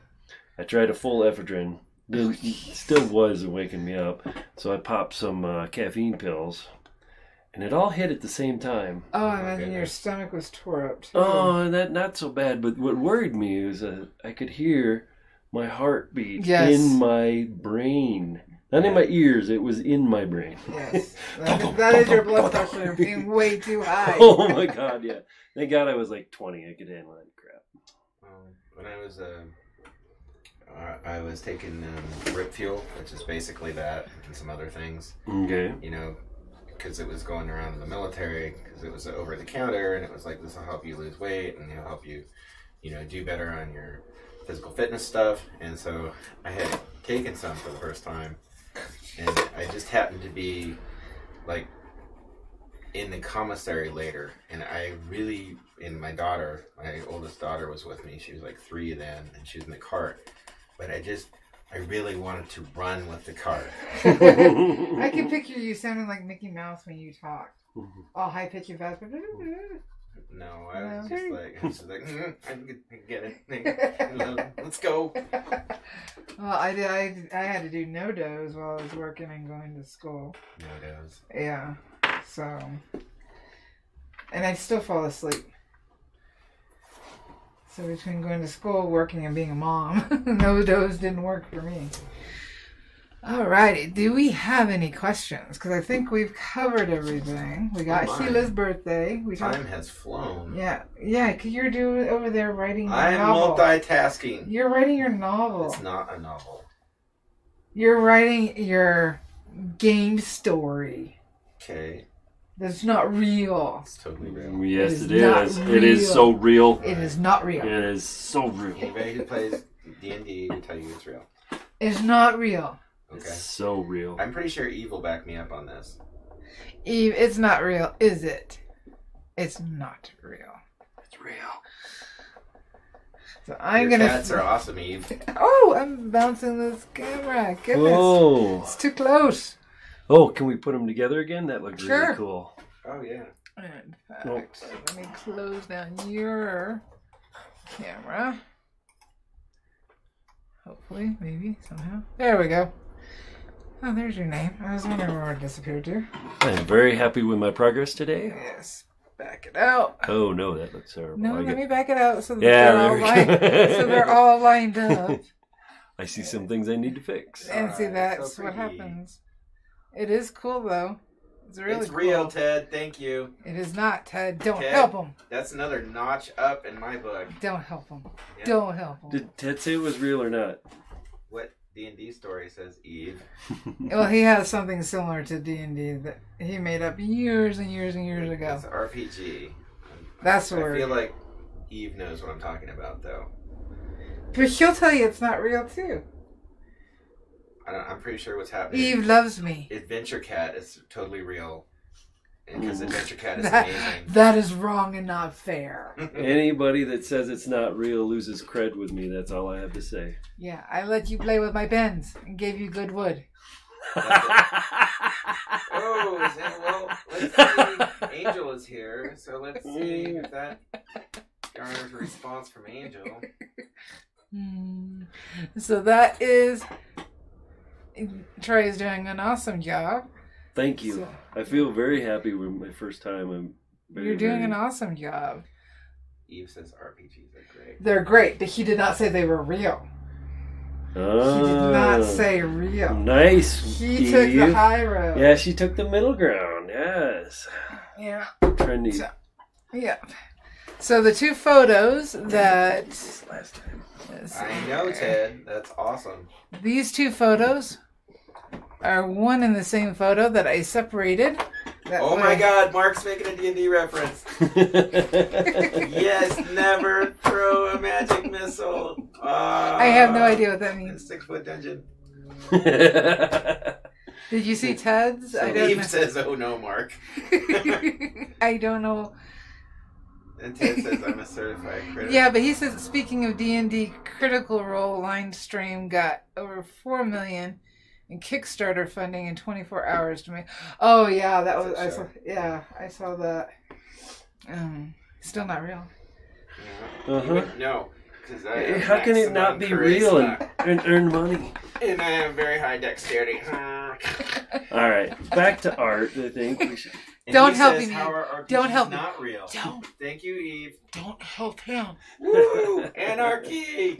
I tried a full ephedrine. It still wasn't waking me up. So I popped some caffeine pills. And it all hit at the same time. Oh, I imagine your stomach was tore up too. Oh, that not so bad. But what worried me was I could hear my heartbeat in my brain. Not in my ears, it was in my brain. Yes. That is your blood pressure being way too high. Oh my God, yeah. Thank God I was like 20. I could handle that crap. When I was taking Rip Fuel, which is basically that and some other things. Okay. You know, because it was going around in the military, because it was over the counter, and it was like, this will help you lose weight, and it'll help you, do better on your physical fitness stuff. And so I had taken some for the first time, and I just happened to be like in the commissary later, and my oldest daughter was with me. She was like 3 then, and she was in the cart, but I really wanted to run with the cart. I can picture you sounding like Mickey Mouse when you talk. all high pitch and fast. No, I was just like, I get it. Let's go. Well, I had to do no-dos while I was working and going to school. No-dos. Yeah. So, and I still fall asleep. So between going to school, working, and being a mom, no-dos didn't work for me. Alrighty, do we have any questions? Because I think we've covered everything. We got Sheila's birthday. Time has flown. Yeah, because you're doing over there writing your I'm novel. multitasking. You're writing your novel. It's not a novel. You're writing your game story. Okay. That's not real. It's totally real. Yes, it it is. is. It is so real. It is not real. It is so real. Anybody who plays D&D will tell you it's real. It's not real. Okay. It's so real. I'm pretty sure Eve will back me up on this. Eve, it's not real, is it? It's not real. It's real. So I'm Your gonna. cats are awesome, Eve. Oh, I'm bouncing this camera. Goodness. Whoa. It's too close. Oh, can we put them together again? That looks Sure. really cool. Oh, yeah. In fact, let me close down your camera. Hopefully, maybe, somehow. There we go. Oh, there's your name. I was wondering where it disappeared to. I am very happy with my progress today. Yes. Back it out. Oh, no, that looks terrible. No, let me back it out so that Yeah, they're all lined up. I see some things I need to fix. And see, that's so what pretty. happens. It is cool, though. It's really It's cool. real, Ted. Thank you. It is not, Ted. Don't Ted, help him. That's another notch up in my book. Don't help him. Yeah. Don't help him. Did Ted say it was real or not? What D&D story says Eve? Well, he has something similar to D&D that he made up years and years and years ago. It's RPG. That's I where. feel like Eve knows what I'm talking about, though. But she'll tell you it's not real, too. I'm pretty sure what's happening. Eve loves me. Adventure Cat is totally real. Because Adventure Cat is amazing. That is wrong and not fair. Anybody that says it's not real loses cred with me. That's all I have to say. Yeah, I let you play with my pens and gave you good wood. Oh, well, let's see. Angel is here, so let's see if that garners a response from Angel. So that is... Trey is doing an awesome job. Thank you. So, I feel very happy with my first time. you're doing an awesome job. Eve says RPGs are great. They're great, but he did not say they were real. He did not say real. Nice. He took the high road. Yeah, she took the middle ground. Yes. Yeah. Trendy. So, yeah. So the two photos that... Last time. I know, Ted. That's awesome. These two photos are one and the same photo that I separated. Oh my God, Mark's making a D&D reference. Yes, never throw a magic missile. I have no idea what that means. 6-foot dungeon. Did you see Ted's? So I don't Eve know. says, "Oh no, Mark." I don't know. And Ted says, "I'm a certified critic." Yeah, but he says, speaking of D&D, Critical Role line stream got over 4 million in Kickstarter funding in 24 hours to make. Oh yeah, that was I saw that. Still not real. No, because how can it not be real and earn money? And I have very high dexterity. All right, back to art. I think we should. And Don't he help says him, how Eve. our RPG's Don't help him. not real. Don't. Thank you, Eve. Don't help him. Woo! Anarchy!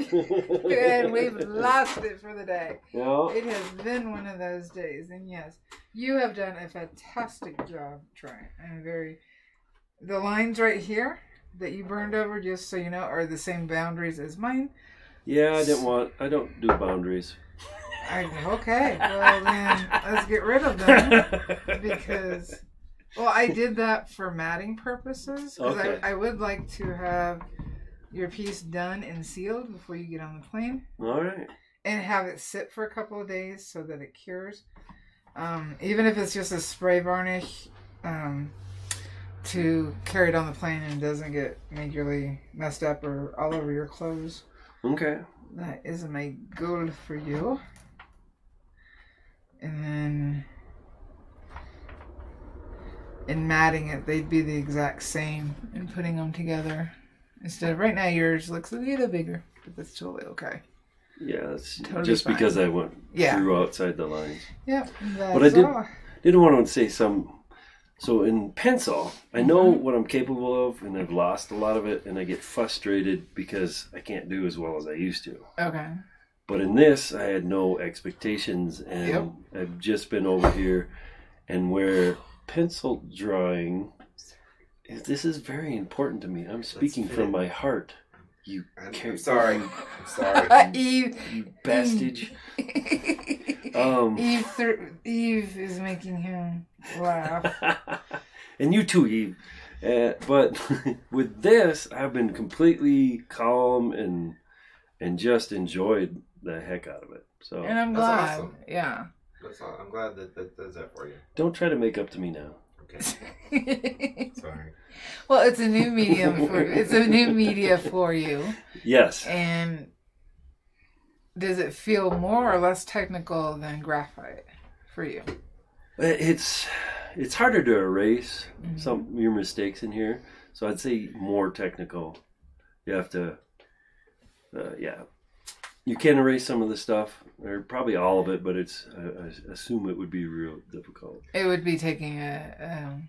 And we've lost it for the day. No. It has been one of those days, and yes, you have done a fantastic job, Troy. I'm very. The lines right here that you burned over, just so you know, are the same boundaries as mine. Yeah, I don't do boundaries. Okay, well then let's get rid of them because. Well, I did that for matting purposes. Because Okay. I would like to have your piece done and sealed before you get on the plane. All right. And have it sit for a couple of days so that it cures. Even if it's just a spray varnish to carry it on the plane and doesn't get majorly messed up or all over your clothes. Okay. That is my goal for you. And then... and matting it, they'd be the exact same and putting them together. Instead of right now, yours looks a little bigger, but that's totally okay. Yeah, that's Totally just fine. because I went through outside the lines. Yep. But I did want to say some. So in pencil, I know what I'm capable of, and I've lost a lot of it, and I get frustrated because I can't do as well as I used to. Okay. But in this, I had no expectations, and I've just been over here, and where pencil drawing, this is very important to me. I'm speaking from my heart. I'm sorry. I'm sorry. Eve. You bastage. Eve is making him laugh. And you too, Eve. But with this, I've been completely calm and just enjoyed the heck out of it. So, and I'm That's glad. awesome. Yeah. I'm glad that does that for you. don't try to make up to me now. Okay. Sorry. Well, it's a new medium it's a new media for you. Yes. And does it feel more or less technical than graphite for you? It's harder to erase some of your mistakes in here. So I'd say more technical. You have to, you can erase some of the stuff, or probably all of it, but I assume it would be real difficult. It would be taking a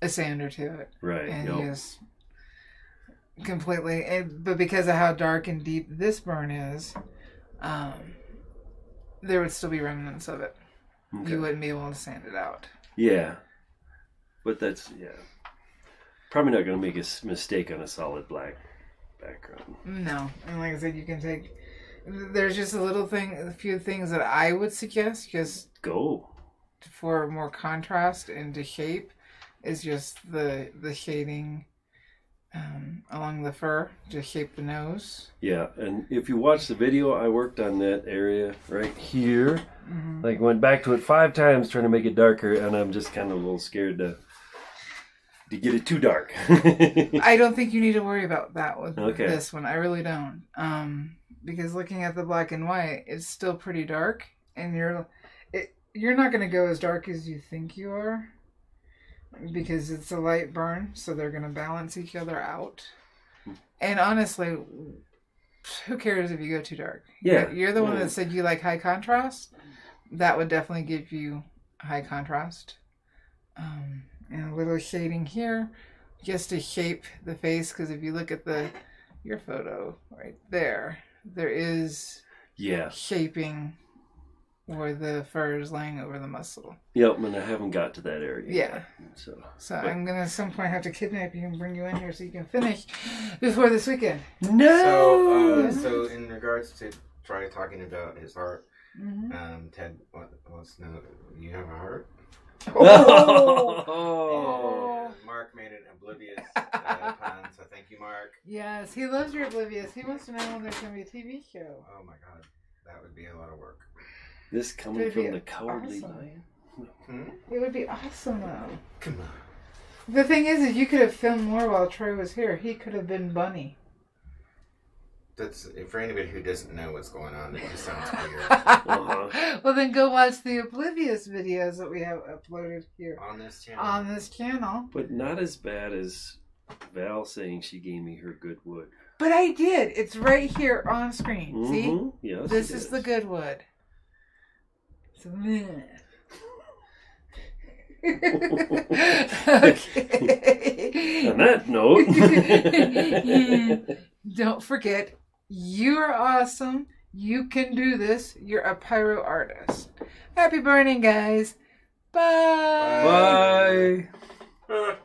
sander to it. Right. And just completely, but because of how dark and deep this burn is, there would still be remnants of it. Okay. You wouldn't be able to sand it out. Yeah. But that's, probably not going to make a mistake on a solid black background. No. And like I said, you can take, there's just a few things that I would suggest just go for more contrast and to shape is just the shading along the fur to shape the nose. Yeah, and if you watch the video, I worked on that area right here. Like went back to it 5 times trying to make it darker, and I'm just kind of a little scared to get it too dark. I don't think you need to worry about that with this one. I really don't. Because looking at the black and white, it's still pretty dark, and you're not going to go as dark as you think you are. Because it's a light burn, so they're going to balance each other out. And honestly, who cares if you go too dark? Yeah. You're the one that said you like high contrast. That would definitely give you high contrast. And a little shading here, just to shape the face. Because if you look at your photo right there, there is shaping where the fur is laying over the muscle. Yep, and I haven't got to that area yet. So I'm going to at some point have to kidnap you and bring you in here so you can finish before this weekend. No! So in regards to try talking about his heart, Ted wants to know, you have a heart? Oh. Mark made an oblivious pun, so thank you, Mark. Yes, he loves your oblivious. He wants to know when there's going to be a TV show. Oh my god, that would be a lot of work. This coming from the Cowardly Lion? It would be awesome, though. Come on. The thing is you could have filmed more while Troy was here. He could have been Bunny. That's for anybody who doesn't know what's going on. It just sounds weird. Well, then go watch the Oblivious videos that we have uploaded here on this channel. But not as bad as Val saying she gave me her good wood. But I did. It's right here on screen. See? Yes, this is the good wood. So, okay. On that note, don't forget, you are awesome. You can do this. You're a pyro artist. Happy burning, guys. Bye. Bye.